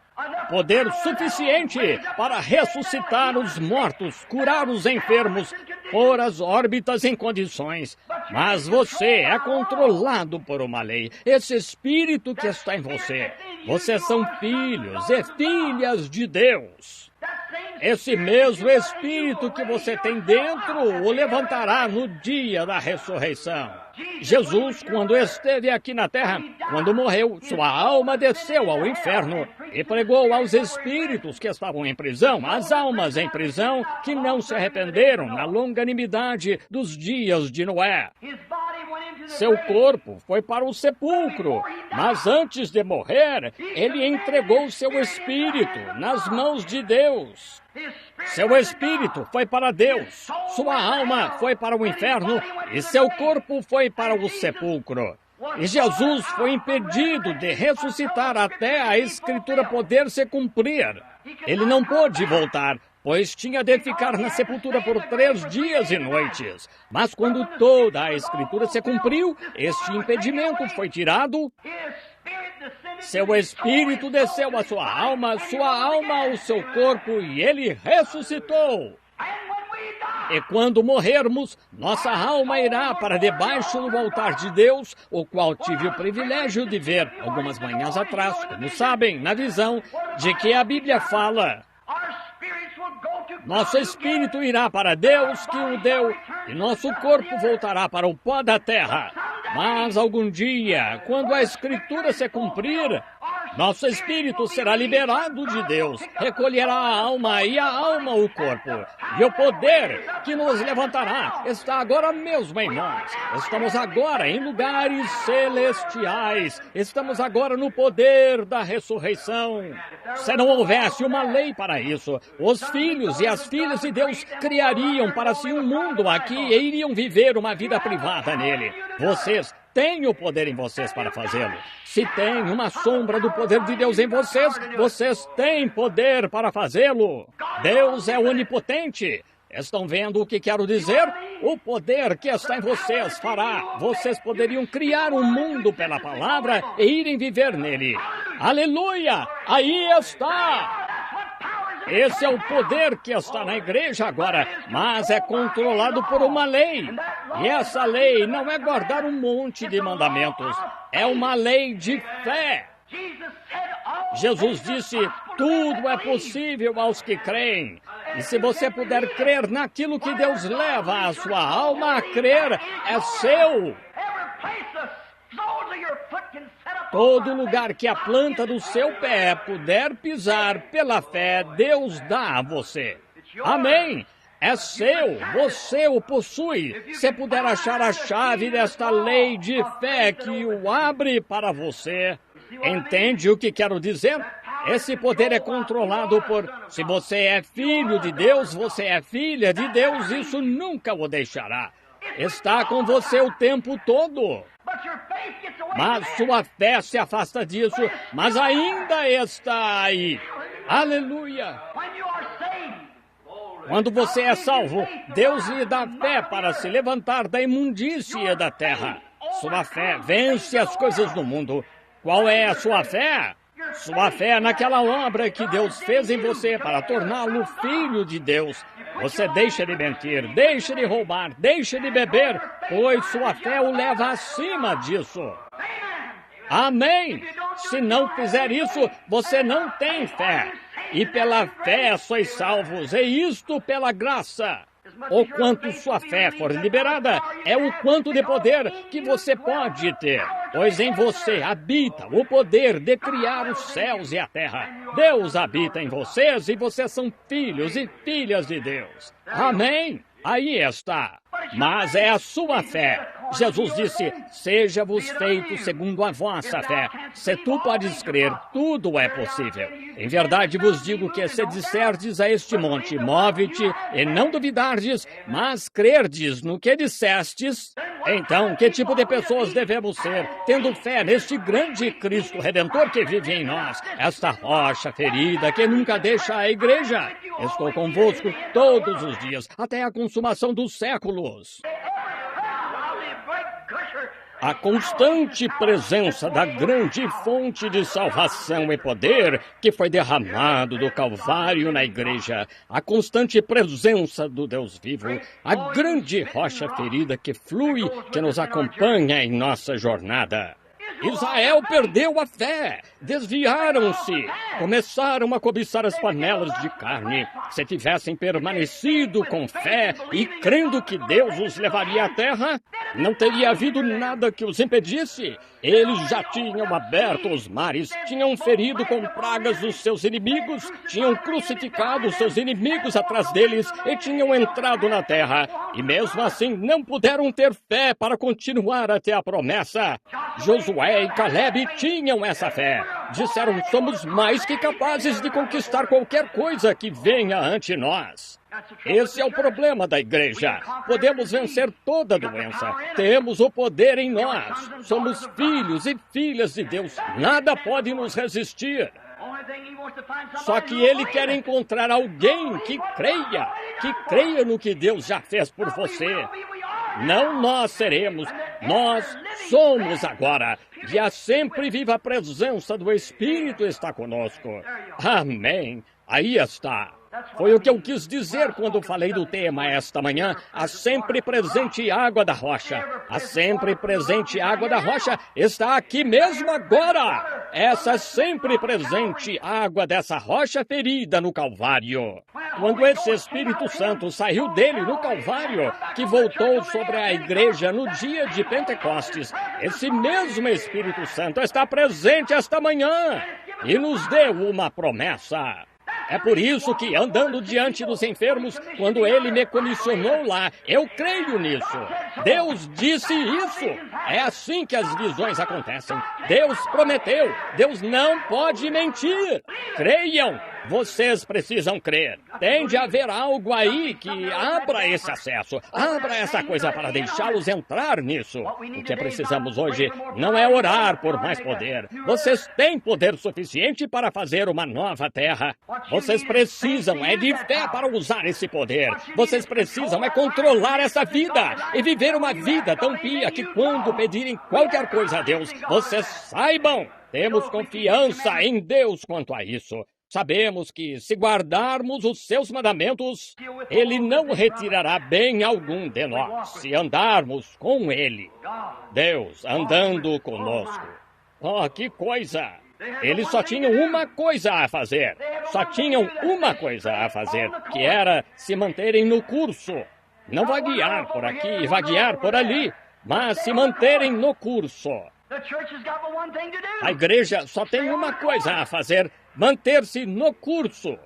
Speaker 1: Poder suficiente para ressuscitar os mortos, curar os enfermos, pôr as órbitas em condições. Mas você é controlado por uma lei. Esse Espírito que está em você. Vocês são filhos e filhas de Deus. Esse mesmo Espírito que você tem dentro o levantará no dia da ressurreição. Jesus, quando esteve aqui na terra, quando morreu, sua alma desceu ao inferno e pregou aos espíritos que estavam em prisão, às almas em prisão que não se arrependeram na longanimidade dos dias de Noé. Seu corpo foi para o sepulcro, mas antes de morrer, ele entregou seu espírito nas mãos de Deus. Seu espírito foi para Deus, sua alma foi para o inferno e seu corpo foi para o sepulcro. E Jesus foi impedido de ressuscitar até a Escritura poder se cumprir. Ele não pôde voltar, pois tinha de ficar na sepultura por 3 dias e noites. Mas quando toda a Escritura se cumpriu, este impedimento foi tirado. Seu espírito desceu à sua alma ao seu corpo e ele ressuscitou. E quando morrermos, nossa alma irá para debaixo do altar de Deus, o qual tive o privilégio de ver algumas manhãs atrás, como sabem, na visão de que a Bíblia fala. Nosso espírito irá para Deus que o deu, e nosso corpo voltará para o pó da terra. Mas algum dia, quando a Escritura se cumprir, nosso espírito será liberado de Deus, recolherá a alma e a alma o corpo. E o poder que nos levantará está agora mesmo em nós. Estamos agora em lugares celestiais. Estamos agora no poder da ressurreição. Se não houvesse uma lei para isso, os filhos e as filhas de Deus criariam para si um mundo aqui e iriam viver uma vida privada nele. Vocês têm o poder em vocês para fazê-lo. Se tem uma sombra do poder de Deus em vocês, vocês têm poder para fazê-lo. Deus é onipotente. Estão vendo o que quero dizer? O poder que está em vocês fará. Vocês poderiam criar um mundo pela palavra e irem viver nele. Aleluia! Aí está! Esse é o poder que está na igreja agora, mas é controlado por uma lei. E essa lei não é guardar um monte de mandamentos, é uma lei de fé. Jesus disse, tudo é possível aos que creem. E se você puder crer naquilo que Deus leva a sua alma a crer, é seu. Todo lugar que a planta do seu pé puder pisar pela fé, Deus dá a você. Amém? É seu, você o possui. Se puder achar a chave desta lei de fé que o abre para você. Entende o que quero dizer? Esse poder é controlado por... Se você é filho de Deus, você é filha de Deus, isso nunca o deixará. Está com você o tempo todo. Mas sua fé se afasta disso, mas ainda está aí. Aleluia! Quando você é salvo, Deus lhe dá fé para se levantar da imundícia da terra. Sua fé vence as coisas do mundo. Qual é a sua fé? Sua fé naquela obra que Deus fez em você para torná-lo filho de Deus. Você deixa de mentir, deixa de roubar, deixa de beber, pois sua fé o leva acima disso. Amém! Se não fizer isso, você não tem fé. E pela fé sois salvos, e isto pela graça. O quanto sua fé for liberada, é o quanto de poder que você pode ter. Pois em você habita o poder de criar os céus e a terra. Deus habita em vocês e vocês são filhos e filhas de Deus. Amém? Aí está. Mas é a sua fé. Jesus disse, seja-vos feito segundo a vossa fé. Se tu podes crer, tudo é possível. Em verdade vos digo que se disserdes a este monte, move-te, e não duvidardes, mas crerdes no que dissestes, então que tipo de pessoas devemos ser, tendo fé neste grande Cristo Redentor que vive em nós, esta rocha ferida que nunca deixa a igreja? Estou convosco todos os dias, até a consumação dos séculos. A constante presença da grande fonte de salvação e poder que foi derramado do Calvário na igreja, a constante presença do Deus vivo, a grande rocha ferida que flui, que nos acompanha em nossa jornada. Israel perdeu a fé, desviaram-se, começaram a cobiçar as panelas de carne. Se tivessem permanecido com fé e crendo que Deus os levaria à terra, não teria havido nada que os impedisse. Eles já tinham aberto os mares, tinham ferido com pragas os seus inimigos, tinham crucificado os seus inimigos atrás deles e tinham entrado na terra. E mesmo assim não puderam ter fé para continuar até a promessa. Josué e Caleb tinham essa fé. Disseram, somos mais que capazes de conquistar qualquer coisa que venha ante nós. Esse é o problema da igreja. Podemos vencer toda doença. Temos o poder em nós. Somos filhos e filhas de Deus. Nada pode nos resistir. Só que ele quer encontrar alguém que creia no que Deus já fez por você. Não nós seremos, nós somos agora. E a sempre viva presença do Espírito está conosco. Amém. Aí está. Foi o que eu quis dizer quando falei do tema esta manhã, a sempre presente água da rocha. A sempre presente água da rocha está aqui mesmo agora. Essa sempre presente água dessa rocha ferida no Calvário. Quando esse Espírito Santo saiu dele no Calvário, que voltou sobre a igreja no dia de Pentecostes, esse mesmo Espírito Santo está presente esta manhã e nos deu uma promessa. É por isso que, andando diante dos enfermos, quando ele me comissionou lá, eu creio nisso. Deus disse isso. É assim que as visões acontecem. Deus prometeu. Deus não pode mentir. Creiam. Vocês precisam crer. Tem de haver algo aí que abra esse acesso, abra essa coisa para deixá-los entrar nisso. O que precisamos hoje não é orar por mais poder. Vocês têm poder suficiente para fazer uma nova terra. Vocês precisam de fé para usar esse poder. Vocês precisam controlar essa vida e viver uma vida tão pia que quando pedirem qualquer coisa a Deus, vocês saibam. Temos confiança em Deus quanto a isso. Sabemos que, se guardarmos os seus mandamentos, Ele não retirará bem algum de nós, se andarmos com Ele. Deus andando conosco. Oh, que coisa! Eles só tinham uma coisa a fazer. Só tinham uma coisa a fazer, que era se manterem no curso. Não vaguear por aqui e vaguear por ali, mas se manterem no curso. A igreja só tem uma coisa a fazer, manter-se no curso.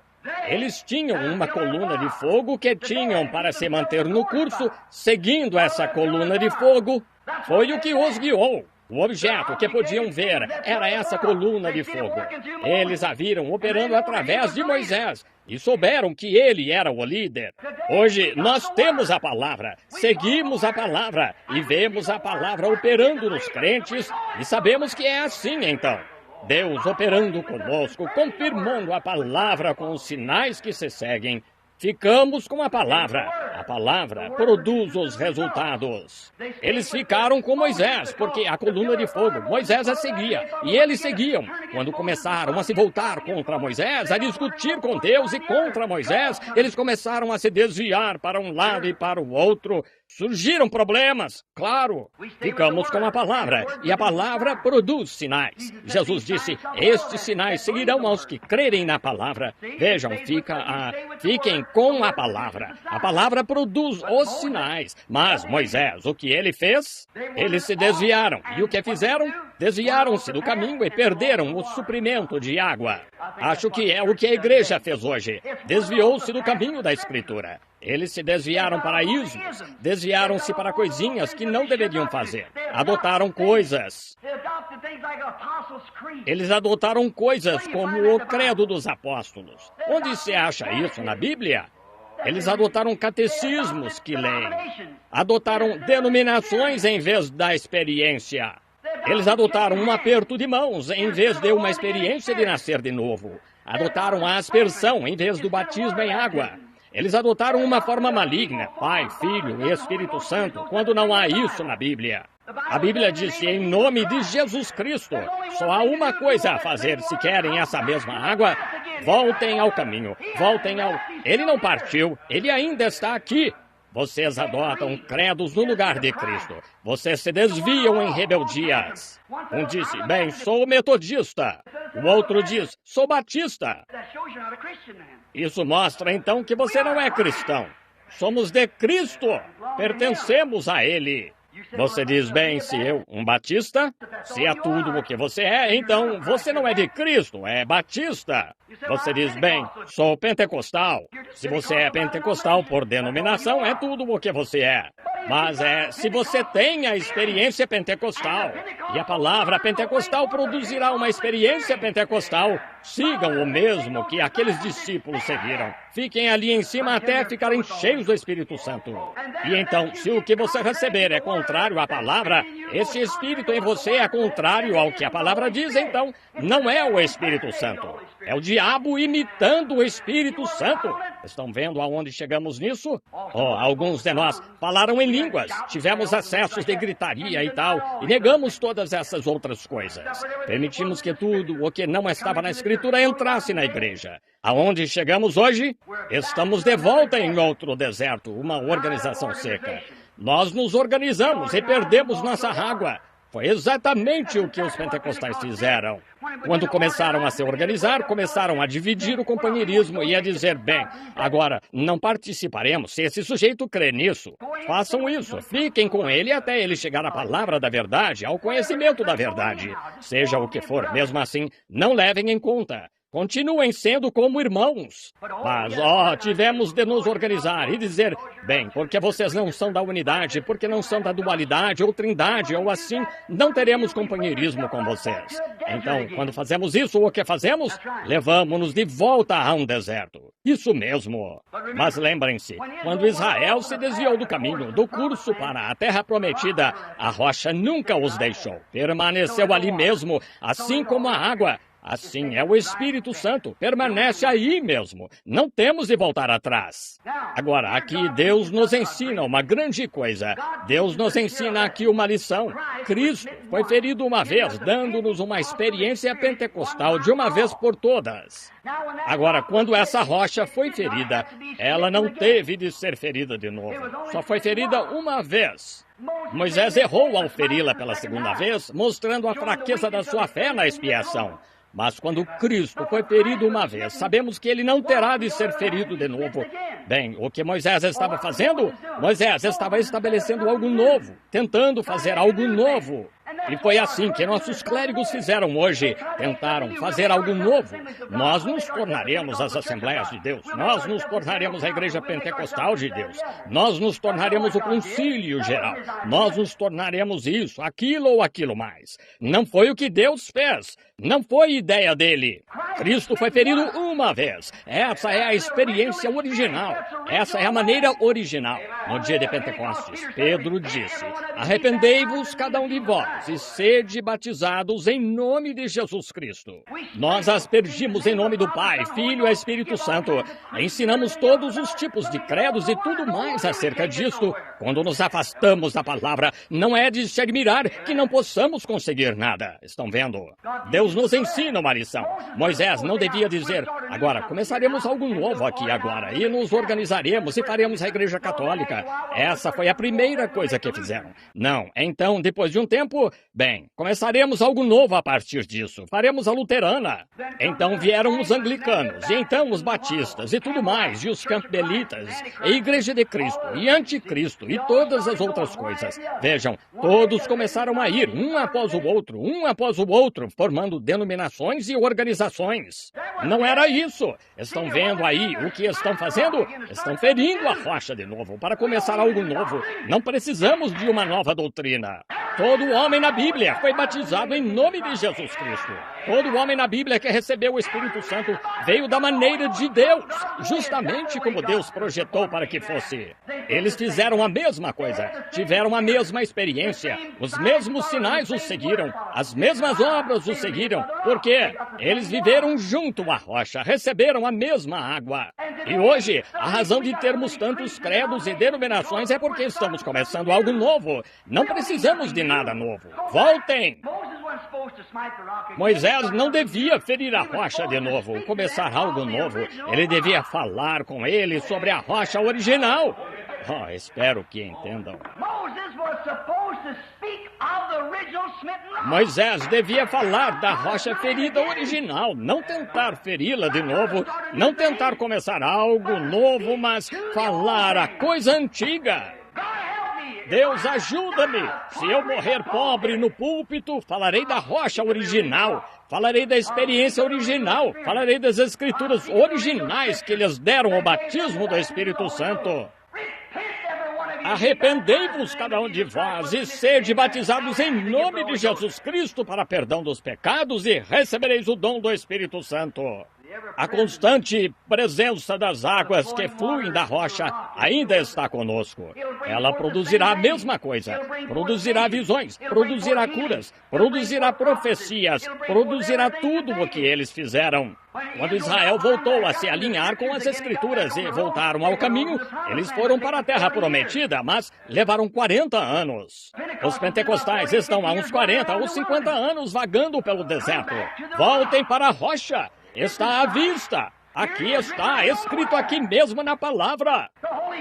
Speaker 1: Eles tinham uma coluna de fogo que tinham para se manter no curso, seguindo essa coluna de fogo. Foi o que os guiou. O objeto que podiam ver era essa coluna de fogo. Eles a viram operando através de Moisés e souberam que ele era o líder. Hoje nós temos a palavra, seguimos a palavra e vemos a palavra operando nos crentes e sabemos que é assim então. Deus operando conosco, confirmando a palavra com os sinais que se seguem. Ficamos com a palavra. A palavra produz os resultados. Eles ficaram com Moisés, porque a coluna de fogo, Moisés a seguia. E eles seguiam. Quando começaram a se voltar contra Moisés, a discutir com Deus e contra Moisés, eles começaram a se desviar para um lado e para o outro. Surgiram problemas, claro. Ficamos com a palavra, e a palavra produz sinais. Jesus disse, estes sinais seguirão aos que crerem na palavra. Vejam, fiquem com a palavra. A palavra produz os sinais. Mas Moisés, o que ele fez? Eles se desviaram. E o que fizeram? Desviaram-se do caminho e perderam o suprimento de água. Acho que é o que a igreja fez hoje. Desviou-se do caminho da Escritura. Eles se desviaram para ismos, desviaram-se para coisinhas que não deveriam fazer. Adotaram coisas. Eles adotaram coisas como o credo dos apóstolos. Onde se acha isso na Bíblia? Eles adotaram catecismos que leem. Adotaram denominações em vez da experiência. Eles adotaram um aperto de mãos em vez de uma experiência de nascer de novo. Adotaram a aspersão em vez do batismo em água. Eles adotaram uma forma maligna, Pai, Filho e Espírito Santo, quando não há isso na Bíblia. A Bíblia diz que em nome de Jesus Cristo, só há uma coisa a fazer se querem essa mesma água. Voltem ao caminho, voltem ao... Ele não partiu, ele ainda está aqui. Vocês adotam credos no lugar de Cristo. Vocês se desviam em rebeldias. Um disse, bem, sou metodista. O outro diz, sou batista. Isso mostra, então, que você não é cristão. Somos de Cristo. Pertencemos a Ele. Você diz, bem, se eu, um batista, se é tudo o que você é, então você não é de Cristo, é batista. Você diz, bem, sou pentecostal. Se você é pentecostal por denominação, é tudo o que você é. Mas se você tem a experiência pentecostal, e a palavra pentecostal produzirá uma experiência pentecostal, sigam o mesmo que aqueles discípulos seguiram. Fiquem ali em cima até ficarem cheios do Espírito Santo. E então, se o que você receber é contrário à palavra, esse Espírito em você é contrário ao que a palavra diz, então não é o Espírito Santo. É o diabo imitando o Espírito Santo. Estão vendo aonde chegamos nisso? Alguns de nós falaram em línguas, tivemos acessos de gritaria e tal, e negamos todas essas outras coisas. Permitimos que tudo o que não estava na Escritura entrasse na igreja. Aonde chegamos hoje? Estamos de volta em outro deserto, uma organização seca. Nós nos organizamos e perdemos nossa água. Foi exatamente o que os pentecostais fizeram. Quando começaram a se organizar, começaram a dividir o companheirismo e a dizer, bem, agora não participaremos se esse sujeito crê nisso. Façam isso, fiquem com ele até ele chegar à palavra da verdade, ao conhecimento da verdade. Seja o que for, mesmo assim, não levem em conta. Continuem sendo como irmãos. Mas, tivemos de nos organizar e dizer, bem, porque vocês não são da unidade, porque não são da dualidade ou trindade, ou assim, não teremos companheirismo com vocês. Então, quando fazemos isso, o que fazemos? Levamos-nos de volta a um deserto. Isso mesmo. Mas lembrem-se, quando Israel se desviou do caminho, do curso para a terra prometida, a rocha nunca os deixou. Permaneceu ali mesmo, assim como a água. Assim é o Espírito Santo, permanece aí mesmo. Não temos de voltar atrás. Agora, aqui Deus nos ensina uma grande coisa. Deus nos ensina aqui uma lição. Cristo foi ferido uma vez, dando-nos uma experiência pentecostal de uma vez por todas. Agora, quando essa rocha foi ferida, ela não teve de ser ferida de novo. Só foi ferida uma vez. Moisés errou ao feri-la pela segunda vez, mostrando a fraqueza da sua fé na expiação. Mas quando Cristo foi ferido uma vez, sabemos que ele não terá de ser ferido de novo. Bem, o que Moisés estava fazendo? Moisés estava estabelecendo algo novo, tentando fazer algo novo. E foi assim que nossos clérigos fizeram hoje. Tentaram fazer algo novo. Nós nos tornaremos as Assembleias de Deus. Nós nos tornaremos a Igreja Pentecostal de Deus. Nós nos tornaremos o Concílio Geral. Nós nos tornaremos isso, aquilo ou aquilo mais. Não foi o que Deus fez. Não foi ideia dele. Cristo foi ferido uma vez. Essa é a experiência original. Essa é a maneira original. No dia de Pentecostes, Pedro disse, arrependei-vos cada um de vós e sede batizados em nome de Jesus Cristo. Nós aspergimos em nome do Pai, Filho e Espírito Santo. Ensinamos todos os tipos de credos e tudo mais acerca disto. Quando nos afastamos da palavra, não é de se admirar que não possamos conseguir nada. Estão vendo? Deus nos ensina uma lição. Moisés não devia dizer, Agora, começaremos algo novo aqui agora, e nos organizaremos e faremos a Igreja Católica. Essa foi a primeira coisa que fizeram. Não, então, depois de um tempo, bem, começaremos algo novo a partir disso. Faremos a luterana. Então vieram os anglicanos, e então os batistas, e tudo mais, e os campbelitas, e Igreja de Cristo, e Anticristo, e todas as outras coisas. Vejam, todos começaram a ir, um após o outro, formando denominações e organizações. Não era isso. Estão vendo aí o que estão fazendo? Estão ferindo a rocha de novo, para começar algo novo. Não precisamos de uma nova doutrina. Todo homem na Bíblia foi batizado em nome de Jesus Cristo. Todo homem na Bíblia que recebeu o Espírito Santo veio da maneira de Deus, justamente como Deus projetou para que fosse. Eles fizeram a mesma coisa, tiveram a mesma experiência, os mesmos sinais os seguiram, as mesmas obras os seguiram, porque eles viveram junto à rocha, receberam a mesma água. E hoje, a razão de termos tantos credos e denominações é porque estamos começando algo novo. Não precisamos de nada novo. Voltem! Moisés não devia ferir a rocha de novo, começar algo novo. Ele devia falar com ele sobre a rocha original. Espero que entendam. Moisés devia falar da rocha ferida original, não tentar feri-la de novo, não tentar começar algo novo, mas falar a coisa antiga. Deus, ajuda-me! Se eu morrer pobre no púlpito, falarei da rocha original, falarei da experiência original, falarei das escrituras originais que lhes deram o batismo do Espírito Santo. Arrependei-vos, cada um de vós, e sede batizados em nome de Jesus Cristo para perdão dos pecados, e recebereis o dom do Espírito Santo. A constante presença das águas que fluem da rocha ainda está conosco. Ela produzirá a mesma coisa. Produzirá visões, produzirá curas, produzirá profecias, produzirá tudo o que eles fizeram. Quando Israel voltou a se alinhar com as Escrituras e voltaram ao caminho, eles foram para a terra prometida, mas levaram 40 anos. Os pentecostais estão há uns 40 ou 50 anos vagando pelo deserto. Voltem para a rocha. Está à vista. Aqui está, escrito aqui mesmo na palavra.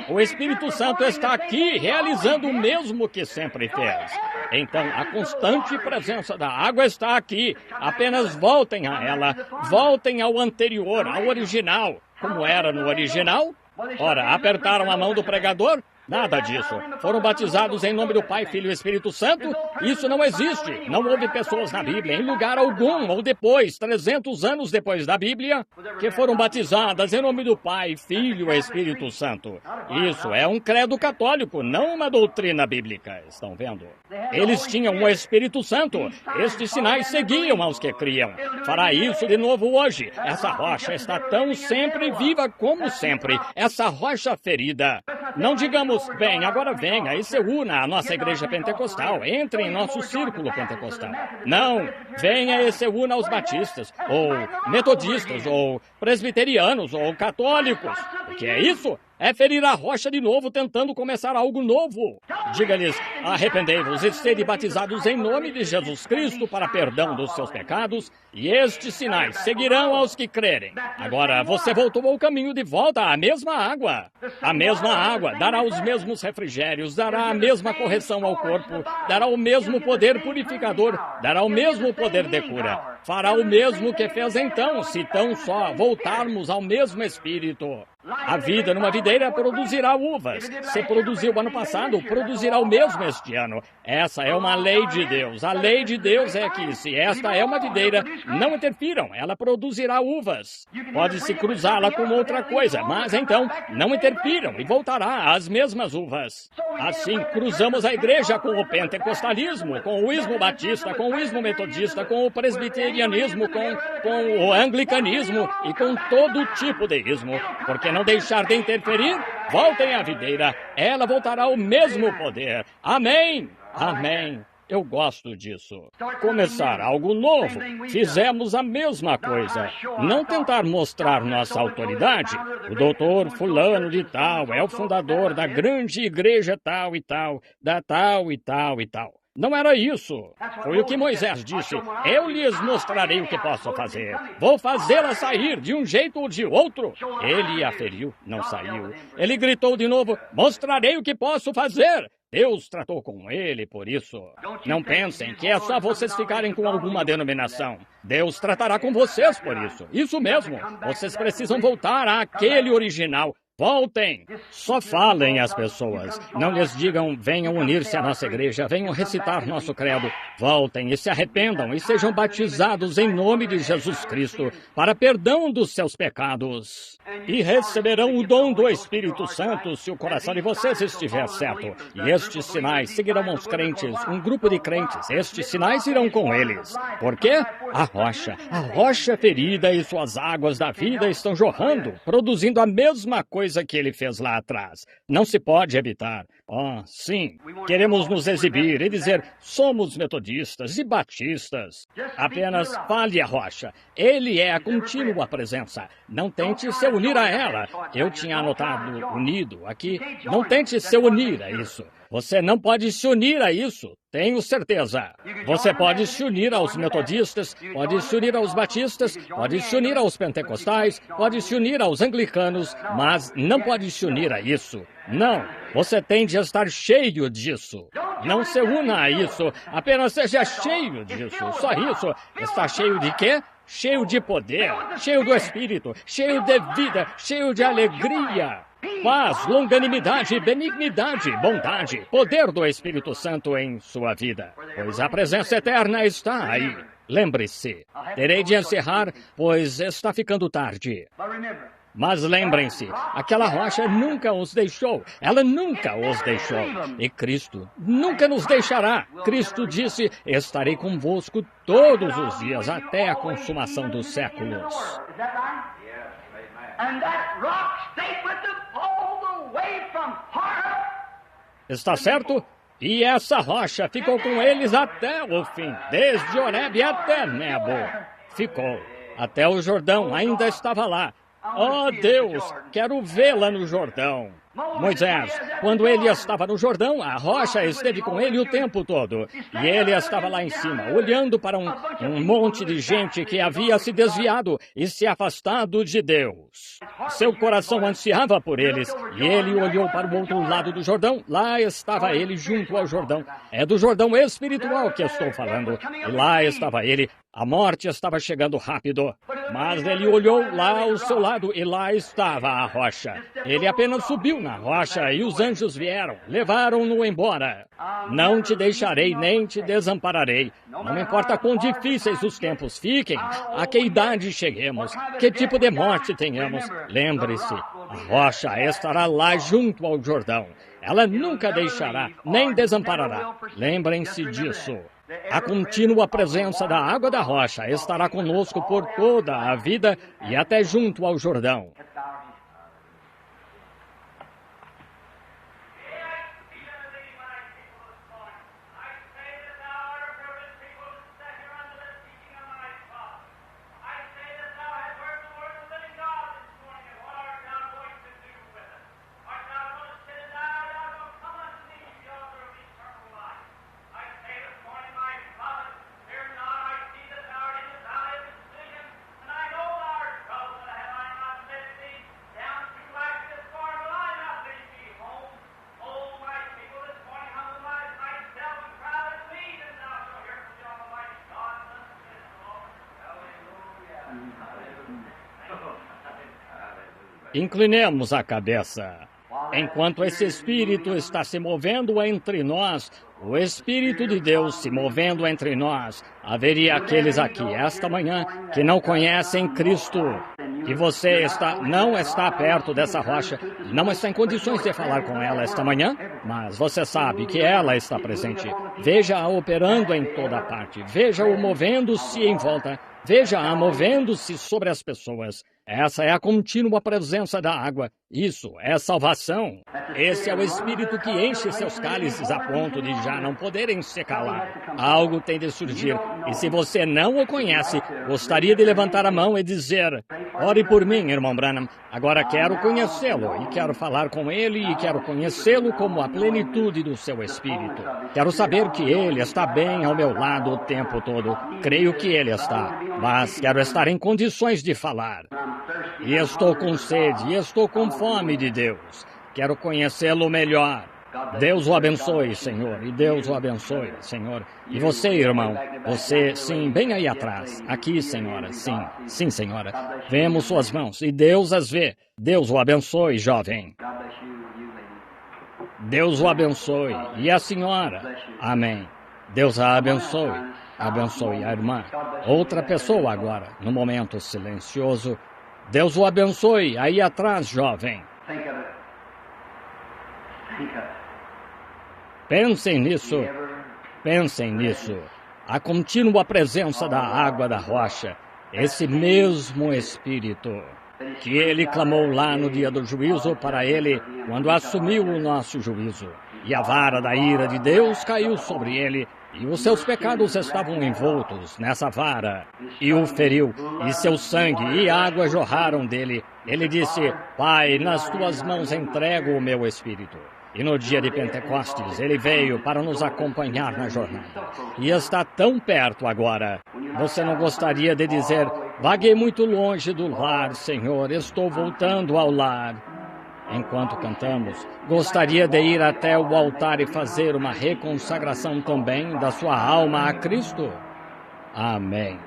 Speaker 1: O Espírito Santo está aqui, realizando o mesmo que sempre fez. Então, a constante presença da água está aqui. Apenas voltem a ela. Voltem ao anterior, ao original. Como era no original? Ora, apertaram a mão do pregador? Nada disso. Foram batizados em nome do Pai, Filho e Espírito Santo? Isso não existe. Não houve pessoas na Bíblia, em lugar algum, ou depois, 300 anos depois da Bíblia, que foram batizadas em nome do Pai, Filho e Espírito Santo. Isso é um credo católico, não uma doutrina bíblica. Estão vendo? Eles tinham o Espírito Santo. Estes sinais seguiam aos que criam. Fará isso de novo hoje. Essa rocha está tão sempre viva como sempre. Essa rocha ferida. Não digamos, bem, agora venha e se una à nossa igreja pentecostal, entre em nosso círculo pentecostal. Não, venha e se una aos batistas, ou metodistas, ou presbiterianos, ou católicos. O que é isso? É ferir a rocha de novo, tentando começar algo novo. Diga-lhes, arrependei-vos e sede batizados em nome de Jesus Cristo para perdão dos seus pecados, e estes sinais seguirão aos que crerem. Agora, você voltou ao caminho de volta à mesma água. A mesma água dará os mesmos refrigérios, dará a mesma correção ao corpo, dará o mesmo poder purificador, dará o mesmo poder de cura. Fará o mesmo que fez então, se tão só voltarmos ao mesmo Espírito. A vida numa videira produzirá uvas. Se produziu ano passado, produzirá o mesmo este ano. Essa é uma lei de Deus. A lei de Deus é que, se esta é uma videira, não interfiram, ela produzirá uvas. Pode-se cruzá-la com outra coisa, mas então não interfiram e voltará às mesmas uvas. Assim, cruzamos a igreja com o pentecostalismo, com o ismo batista, com o ismo metodista, com o presbiterianismo, com o anglicanismo e com todo tipo de ismo. Porque não deixar de interferir, voltem à videira. Ela voltará ao mesmo poder. Amém! Amém! Eu gosto disso. Começar algo novo. Fizemos a mesma coisa. Não tentar mostrar nossa autoridade. O doutor fulano de tal é o fundador da grande igreja tal e tal, da tal e tal e tal. Não era isso. Foi o que Moisés disse. Eu lhes mostrarei o que posso fazer. Vou fazê-la sair de um jeito ou de outro. Ele a feriu, não saiu. Ele gritou de novo, mostrarei o que posso fazer. Deus tratou com ele por isso. Não pensem que é só vocês ficarem com alguma denominação. Deus tratará com vocês por isso. Isso mesmo. Vocês precisam voltar àquele original. Voltem! Só falem às pessoas. Não lhes digam, venham unir-se à nossa igreja, venham recitar nosso credo. Voltem e se arrependam e sejam batizados em nome de Jesus Cristo para perdão dos seus pecados. E receberão o dom do Espírito Santo se o coração de vocês estiver certo. E estes sinais seguirão aos crentes, um grupo de crentes. Estes sinais irão com eles. Por quê? A rocha ferida e suas águas da vida estão jorrando, produzindo a mesma coisa que ele fez lá atrás. Não se pode evitar. Oh, sim. Queremos nos exibir e dizer, somos metodistas e batistas. Apenas fale a rocha. Ele é a contínua presença. Não tente se unir a ela. Eu tinha anotado unido aqui. Não tente se unir a isso. Você não pode se unir a isso, tenho certeza. Você pode se unir aos metodistas, pode se unir aos batistas, pode se unir aos pentecostais, pode se unir aos anglicanos, mas não pode se unir a isso. Não, você tem de estar cheio disso. Não se una a isso, apenas seja cheio disso, só isso. Está cheio de quê? Cheio de poder, cheio do Espírito, cheio de vida, cheio de alegria. Paz, longanimidade, benignidade, bondade, poder do Espírito Santo em sua vida, pois a presença eterna está aí. Lembre-se, terei de encerrar, pois está ficando tarde. Mas lembrem-se, aquela rocha nunca os deixou, ela nunca os deixou. E Cristo nunca nos deixará. Cristo disse, estarei convosco todos os dias até a consumação dos séculos. Está certo? E essa rocha ficou com eles até o fim, desde Horebe até Nebo. Ficou. Até o Jordão ainda estava lá. Oh, Deus, quero vê-la no Jordão. Moisés, quando ele estava no Jordão, a rocha esteve com ele o tempo todo. E ele estava lá em cima, olhando para um monte de gente que havia se desviado e se afastado de Deus. Seu coração ansiava por eles. E ele olhou para o outro lado do Jordão. Lá estava ele junto ao Jordão. É do Jordão espiritual que estou falando. E lá estava ele. A morte estava chegando rápido. Mas ele olhou lá ao seu lado e lá estava a rocha. Ele apenas subiu na rocha e os anjos vieram, levaram-no embora. Não te deixarei nem te desampararei. Não importa quão difíceis os tempos fiquem, a que idade cheguemos, que tipo de morte tenhamos. Lembre-se, a rocha estará lá junto ao Jordão. Ela nunca deixará, nem desamparará. Lembrem-se disso. A contínua presença da água da rocha estará conosco por toda a vida e até junto ao Jordão. Inclinemos a cabeça. Enquanto esse Espírito está se movendo entre nós, o Espírito de Deus se movendo entre nós, haveria aqueles aqui esta manhã que não conhecem Cristo. E você não está perto dessa rocha, não está em condições de falar com ela esta manhã, mas você sabe que ela está presente. Veja-a operando em toda parte, veja-o movendo-se em volta, veja-a movendo-se sobre as pessoas. Essa é a contínua presença da água. Isso é salvação. Esse é o Espírito que enche seus cálices a ponto de já não poderem se calar. Algo tem de surgir. E se você não o conhece, gostaria de levantar a mão e dizer, Ore por mim, irmão Branham. Agora quero conhecê-lo, e quero falar com ele, e quero conhecê-lo como a plenitude do seu espírito. Quero saber que ele está bem ao meu lado o tempo todo. Creio que ele está, mas quero estar em condições de falar. E estou com sede, e estou com fome de Deus. Quero conhecê-lo melhor. Deus o abençoe, Senhor, e Deus o abençoe, Senhor. E você, irmão, você, sim, bem aí atrás. Aqui, senhora, sim, sim, senhora. Vemos suas mãos, e Deus as vê. Deus o abençoe, jovem. Deus o abençoe. E a senhora? Amém. Deus a abençoe. Abençoe a irmã. Outra pessoa agora, no momento silencioso. Deus o abençoe. Aí atrás, jovem. Pensem nisso. Pensem nisso. A contínua presença da água da rocha. Esse mesmo Espírito que ele clamou lá no dia do juízo para ele, quando assumiu o nosso juízo. E a vara da ira de Deus caiu sobre ele, e os seus pecados estavam envoltos nessa vara, e o feriu, e seu sangue e água jorraram dele. Ele disse: Pai, nas tuas mãos entrego o meu espírito. E no dia de Pentecostes, ele veio para nos acompanhar na jornada. E está tão perto agora. Você não gostaria de dizer: vaguei muito longe do lar, Senhor, estou voltando ao lar. Enquanto cantamos, gostaria de ir até o altar e fazer uma reconsagração também da sua alma a Cristo? Amém.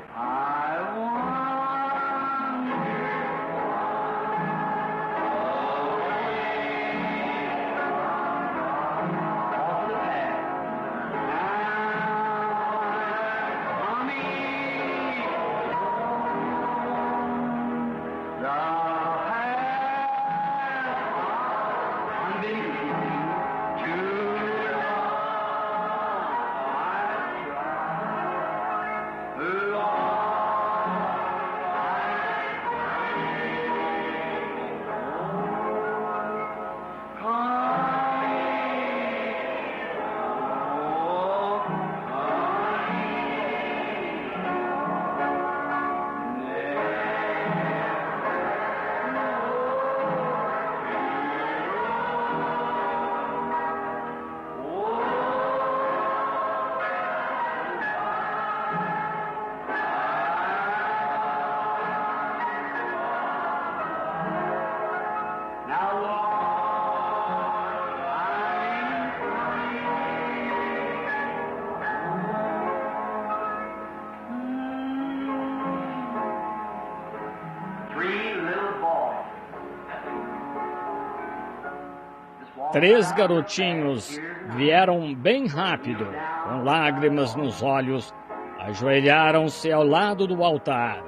Speaker 1: Três garotinhos vieram bem rápido, com lágrimas nos olhos, ajoelharam-se ao lado do altar.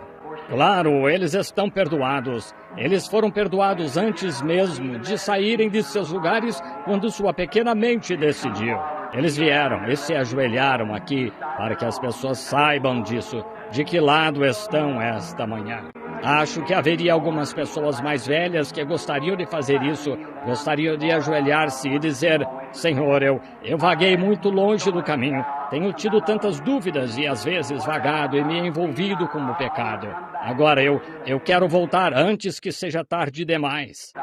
Speaker 1: Claro, eles estão perdoados. Eles foram perdoados antes mesmo de saírem de seus lugares quando sua pequena mente decidiu. Eles vieram e se ajoelharam aqui para que as pessoas saibam disso, de que lado estão esta manhã. Acho que haveria algumas pessoas mais velhas que gostariam de fazer isso, gostariam de ajoelhar-se e dizer: Senhor, eu vaguei muito longe do caminho, tenho tido tantas dúvidas e às vezes vagado e me envolvido com o pecado. Agora eu quero voltar antes que seja tarde demais.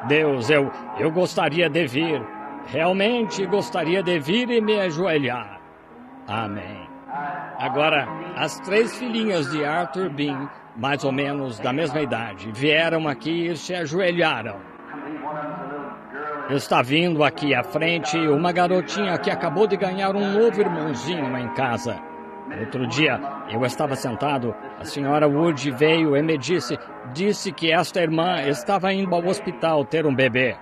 Speaker 1: Deus, eu gostaria de vir, realmente gostaria de vir e me ajoelhar. Amém. Agora, as três filhinhas de Arthur Bean, mais ou menos da mesma idade, vieram aqui e se ajoelharam. Está vindo aqui à frente uma garotinha que acabou de ganhar um novo irmãozinho em casa. Outro dia, eu estava sentado, a senhora Wood veio e me disse que esta irmã estava indo ao hospital ter um bebê.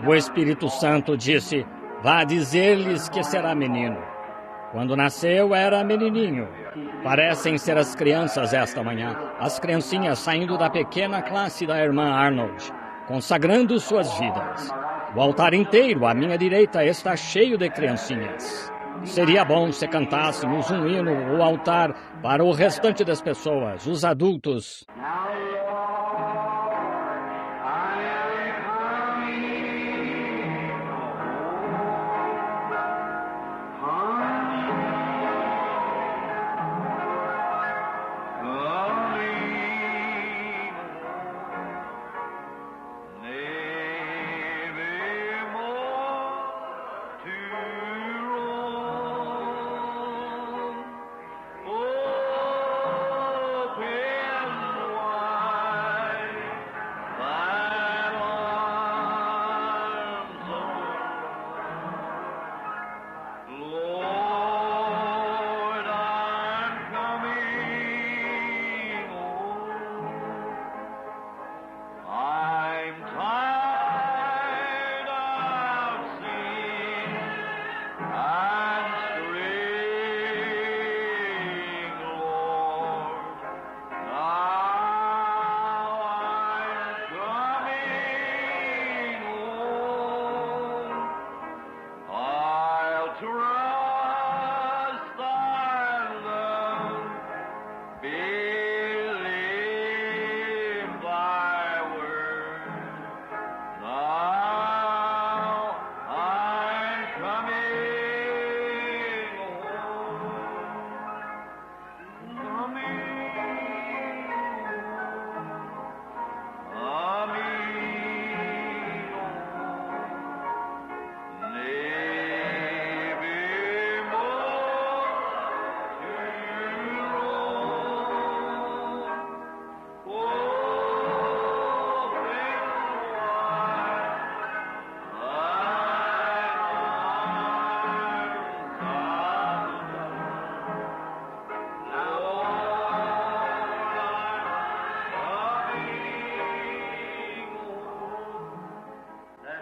Speaker 1: O Espírito Santo disse: vá dizer-lhes que será menino. Quando nasceu, era menininho. Parecem ser as crianças esta manhã, as criancinhas saindo da pequena classe da irmã Arnold, consagrando suas vidas. O altar inteiro, à minha direita, está cheio de criancinhas. Seria bom se cantássemos um hino ou altar para o restante das pessoas, os adultos.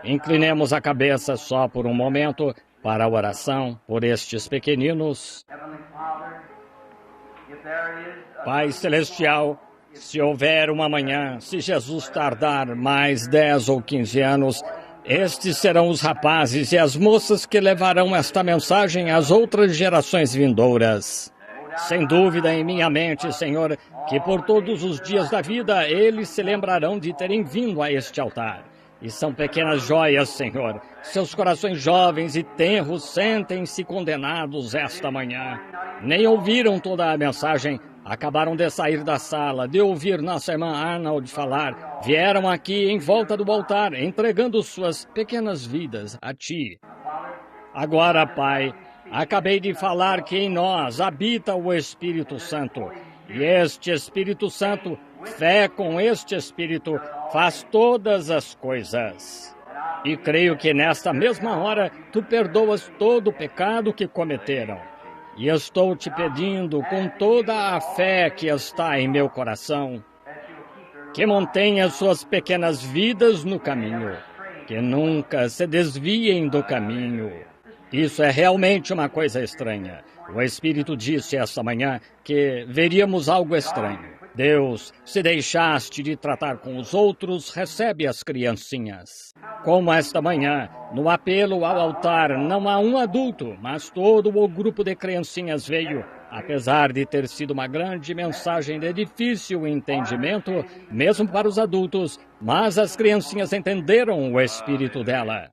Speaker 1: Inclinemos a cabeça só por um momento para a oração por estes pequeninos. Pai Celestial, se houver uma manhã, se Jesus tardar mais 10 ou 15 anos, estes serão os rapazes e as moças que levarão esta mensagem às outras gerações vindouras. Sem dúvida em minha mente, Senhor, que por todos os dias da vida eles se lembrarão de terem vindo a este altar. E são pequenas joias, Senhor. Seus corações jovens e tenros sentem-se condenados esta manhã. Nem ouviram toda a mensagem, acabaram de sair da sala, de ouvir nossa irmã Arnold falar. Vieram aqui em volta do altar, entregando suas pequenas vidas a Ti. Agora, Pai, acabei de falar que em nós habita o Espírito Santo. E este Espírito Santo, fé com este Espírito, faz todas as coisas. E creio que nesta mesma hora, Tu perdoas todo o pecado que cometeram. E estou te pedindo, com toda a fé que está em meu coração, que mantenha suas pequenas vidas no caminho, que nunca se desviem do caminho. Isso é realmente uma coisa estranha. O Espírito disse esta manhã que veríamos algo estranho. Deus, se deixaste de tratar com os outros, recebe as criancinhas. Como esta manhã, no apelo ao altar, não há um adulto, mas todo o grupo de criancinhas veio, apesar de ter sido uma grande mensagem de difícil entendimento, mesmo para os adultos, mas as criancinhas entenderam o espírito dela.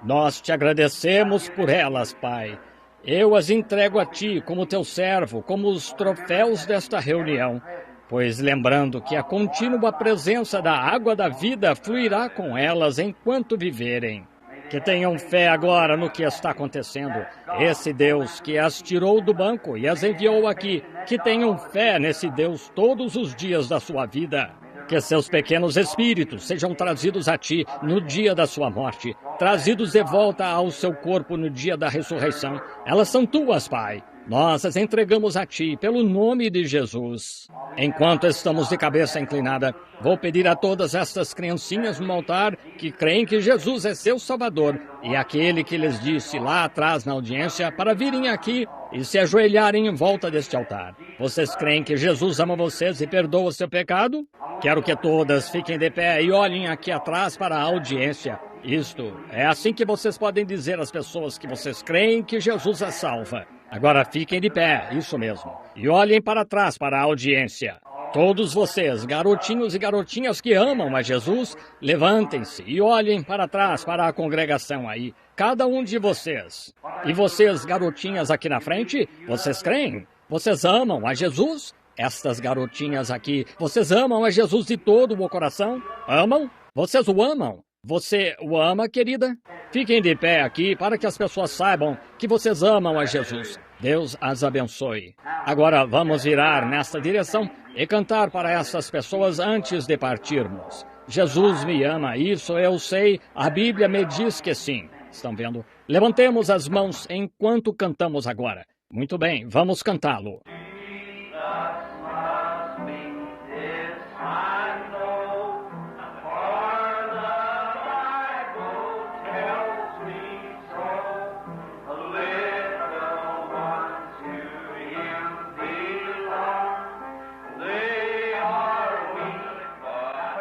Speaker 1: Nós te agradecemos por elas, Pai. Eu as entrego a Ti como Teu servo, como os troféus desta reunião, pois lembrando que a contínua presença da água da vida fluirá com elas enquanto viverem. Que tenham fé agora no que está acontecendo. Esse Deus que as tirou do banco e as enviou aqui, que tenham fé nesse Deus todos os dias da sua vida. Que seus pequenos espíritos sejam trazidos a Ti no dia da sua morte, trazidos de volta ao seu corpo no dia da ressurreição. Elas são Tuas, Pai. Nós as entregamos a Ti, pelo nome de Jesus. Enquanto estamos de cabeça inclinada, vou pedir a todas estas criancinhas no altar que creem que Jesus é seu Salvador e aquele que lhes disse lá atrás na audiência para virem aqui e se ajoelharem em volta deste altar. Vocês creem que Jesus ama vocês e perdoa o seu pecado? Quero que todas fiquem de pé e olhem aqui atrás para a audiência. Isto é assim que vocês podem dizer às pessoas que vocês creem que Jesus as salva. Agora fiquem de pé, isso mesmo. E olhem para trás para a audiência. Todos vocês, garotinhos e garotinhas que amam a Jesus, levantem-se e olhem para trás para a congregação aí. Cada um de vocês. E vocês, garotinhas aqui na frente, vocês creem? Vocês amam a Jesus? Estas garotinhas aqui, vocês amam a Jesus de todo o coração? Amam? Vocês o amam? Você o ama, querida? Fiquem de pé aqui para que as pessoas saibam que vocês amam a Jesus. Deus as abençoe. Agora vamos virar nesta direção e cantar para essas pessoas antes de partirmos. Jesus me ama, isso eu sei, a Bíblia me diz que sim. Estão vendo? Levantemos as mãos enquanto cantamos agora. Muito bem, vamos cantá-lo.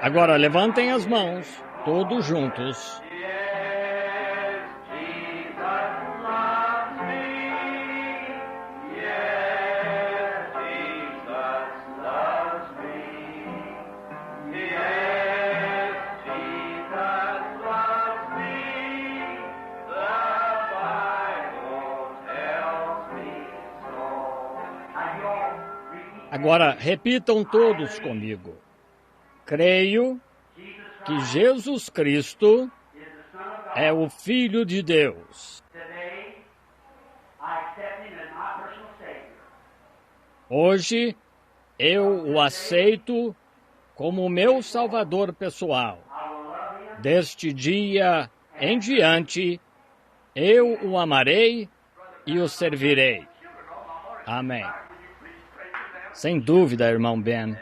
Speaker 1: Agora levantem as mãos, todos juntos. Agora repitam todos comigo. Creio que Jesus Cristo é o Filho de Deus. Hoje eu o aceito como meu Salvador pessoal. Deste dia em diante, eu o amarei e o servirei. Amém. Sem dúvida, irmão Ben.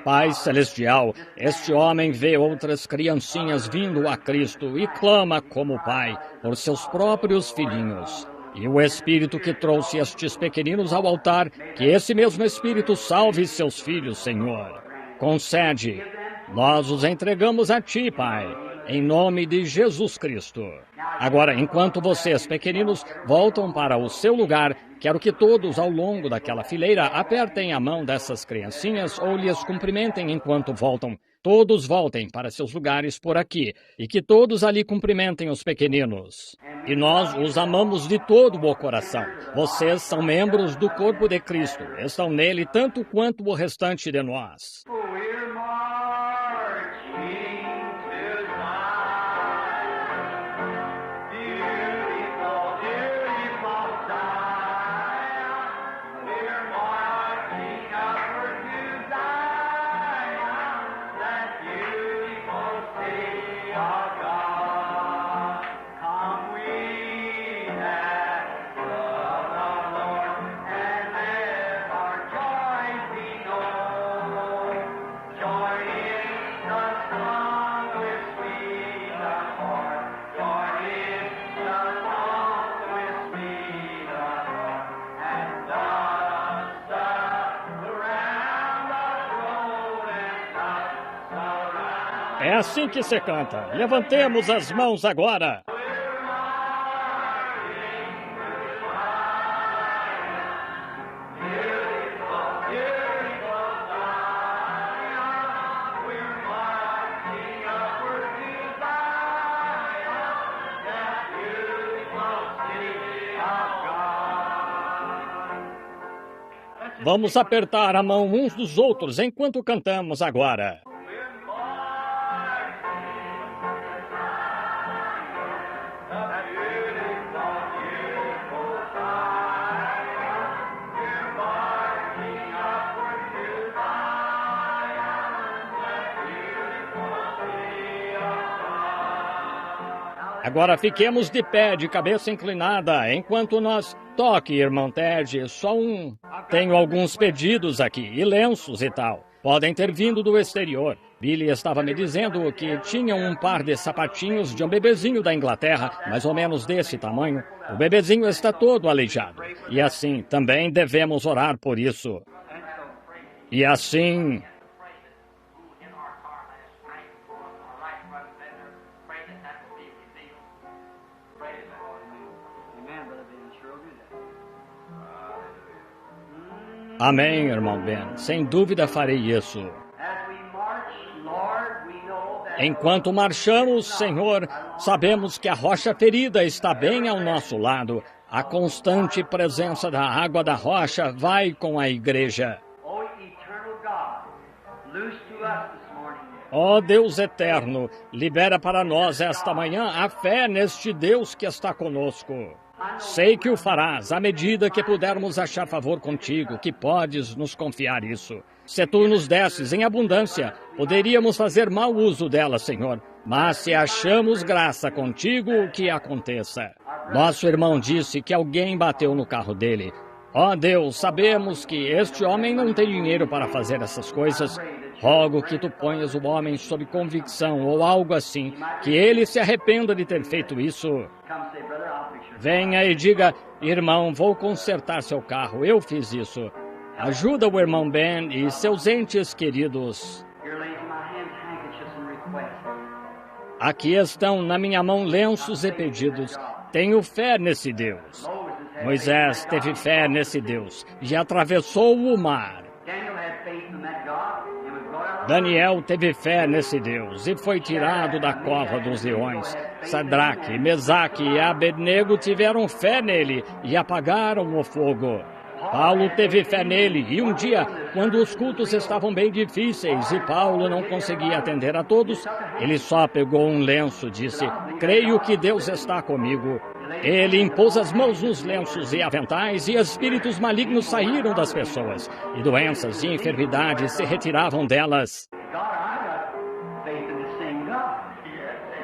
Speaker 1: Pai Celestial, este homem vê outras criancinhas vindo a Cristo e clama como Pai por seus próprios filhinhos. E o Espírito que trouxe estes pequeninos ao altar, que esse mesmo Espírito salve seus filhos, Senhor. Concede. Nós os entregamos a Ti, Pai, em nome de Jesus Cristo. Agora, enquanto vocês, pequeninos, voltam para o seu lugar, quero que todos ao longo daquela fileira apertem a mão dessas criancinhas ou lhes cumprimentem enquanto voltam. Todos voltem para seus lugares por aqui e que todos ali cumprimentem os pequeninos. E nós os amamos de todo o coração. Vocês são membros do corpo de Cristo. Estão nele tanto quanto o restante de nós. É assim que se canta. Levantemos as mãos agora. Vamos apertar a mão uns dos outros enquanto cantamos agora. Agora fiquemos de pé, de cabeça inclinada, enquanto nós... Toque, irmão Ted, só um... Tenho alguns pedidos aqui, e lenços e tal. Podem ter vindo do exterior. Billy estava me dizendo que tinham um par de sapatinhos de um bebezinho da Inglaterra, mais ou menos desse tamanho. O bebezinho está todo aleijado. E assim, também devemos orar por isso. E assim... Amém, irmão Ben. Sem dúvida farei isso. Enquanto marchamos, Senhor, sabemos que a rocha ferida está bem ao nosso lado. A constante presença da água da rocha vai com a igreja. Ó Deus eterno, libera para nós esta manhã a fé neste Deus que está conosco. Sei que o farás à medida que pudermos achar favor contigo, que podes nos confiar isso. Se tu nos desses em abundância, poderíamos fazer mau uso dela, Senhor. Mas se achamos graça contigo, que aconteça. Nosso irmão disse que alguém bateu no carro dele. Ó Deus, sabemos que este homem não tem dinheiro para fazer essas coisas. Rogo que tu ponhas o homem sob convicção ou algo assim, que ele se arrependa de ter feito isso. Venha e diga, irmão, vou consertar seu carro, eu fiz isso. Ajuda o irmão Ben e seus entes queridos. Aqui estão na minha mão lenços e pedidos. Tenho fé nesse Deus. Moisés teve fé nesse Deus e atravessou o mar. Daniel teve fé nesse Deus e foi tirado da cova dos leões. Sadraque, Mesaque e Abednego tiveram fé nele e apagaram o fogo. Paulo teve fé nele e um dia, quando os cultos estavam bem difíceis e Paulo não conseguia atender a todos, ele só pegou um lenço e disse, creio que Deus está comigo. Ele impôs as mãos nos lenços e aventais e espíritos malignos saíram das pessoas e doenças e enfermidades se retiravam delas.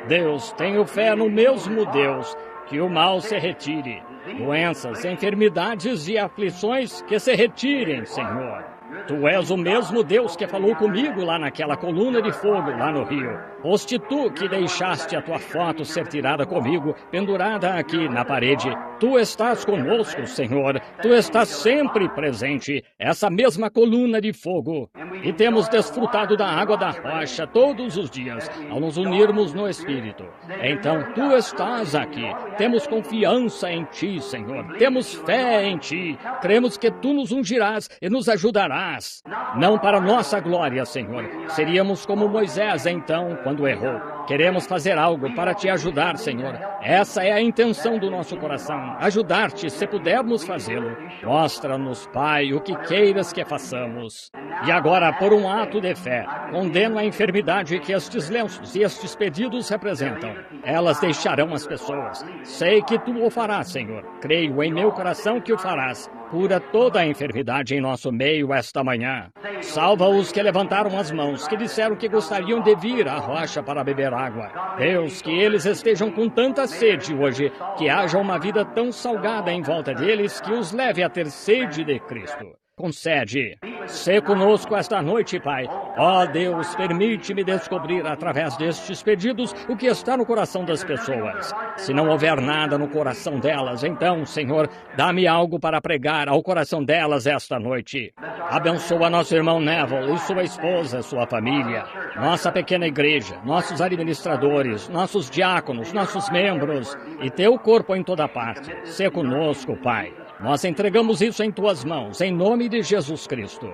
Speaker 1: Deus, tenho fé no mesmo Deus, que o mal se retire. Doenças, enfermidades e aflições que se retirem, Senhor. Tu és o mesmo Deus que falou comigo lá naquela coluna de fogo, lá no rio. Foste tu que deixaste a tua foto ser tirada comigo, pendurada aqui na parede. Tu estás conosco, Senhor. Tu estás sempre presente, essa mesma coluna de fogo. E temos desfrutado da água da rocha todos os dias, ao nos unirmos no Espírito. Então, tu estás aqui. Temos confiança em ti, Senhor. Temos fé em ti. Cremos que tu nos ungirás e nos ajudarás. Não para nossa glória, Senhor. Seríamos como Moisés, então, quando errou. Queremos fazer algo para te ajudar, Senhor. Essa é a intenção do nosso coração. Ajudar-te, se pudermos fazê-lo. Mostra-nos, Pai, o que queiras que façamos. E agora, por um ato de fé, condeno a enfermidade que estes lenços e estes pedidos representam. Elas deixarão as pessoas. Sei que tu o farás, Senhor. Creio em meu coração que o farás. Cura toda a enfermidade em nosso meio esta manhã. Salva os que levantaram as mãos, que disseram que gostariam de vir à rocha para beber água. Deus, que eles estejam com tanta sede hoje, que haja uma vida tão salgada em volta deles que os leve a ter sede de Cristo. Concede. Sê conosco esta noite, Pai. Ó Deus, permite-me descobrir através destes pedidos o que está no coração das pessoas. Se não houver nada no coração delas, então, Senhor, dá-me algo para pregar ao coração delas esta noite. Abençoa nosso irmão Neville e sua esposa, sua família, nossa pequena igreja, nossos administradores, nossos diáconos, nossos membros e teu corpo em toda parte. Sê conosco, Pai. Nós entregamos isso em tuas mãos, em nome de Jesus Cristo.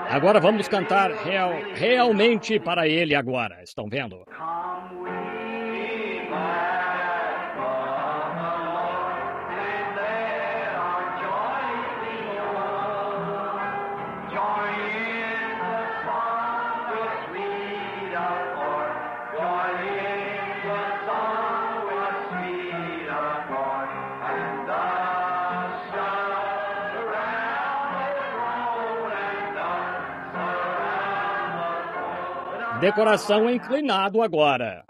Speaker 1: Agora vamos cantar realmente para Ele agora. Estão vendo? De coração inclinado agora.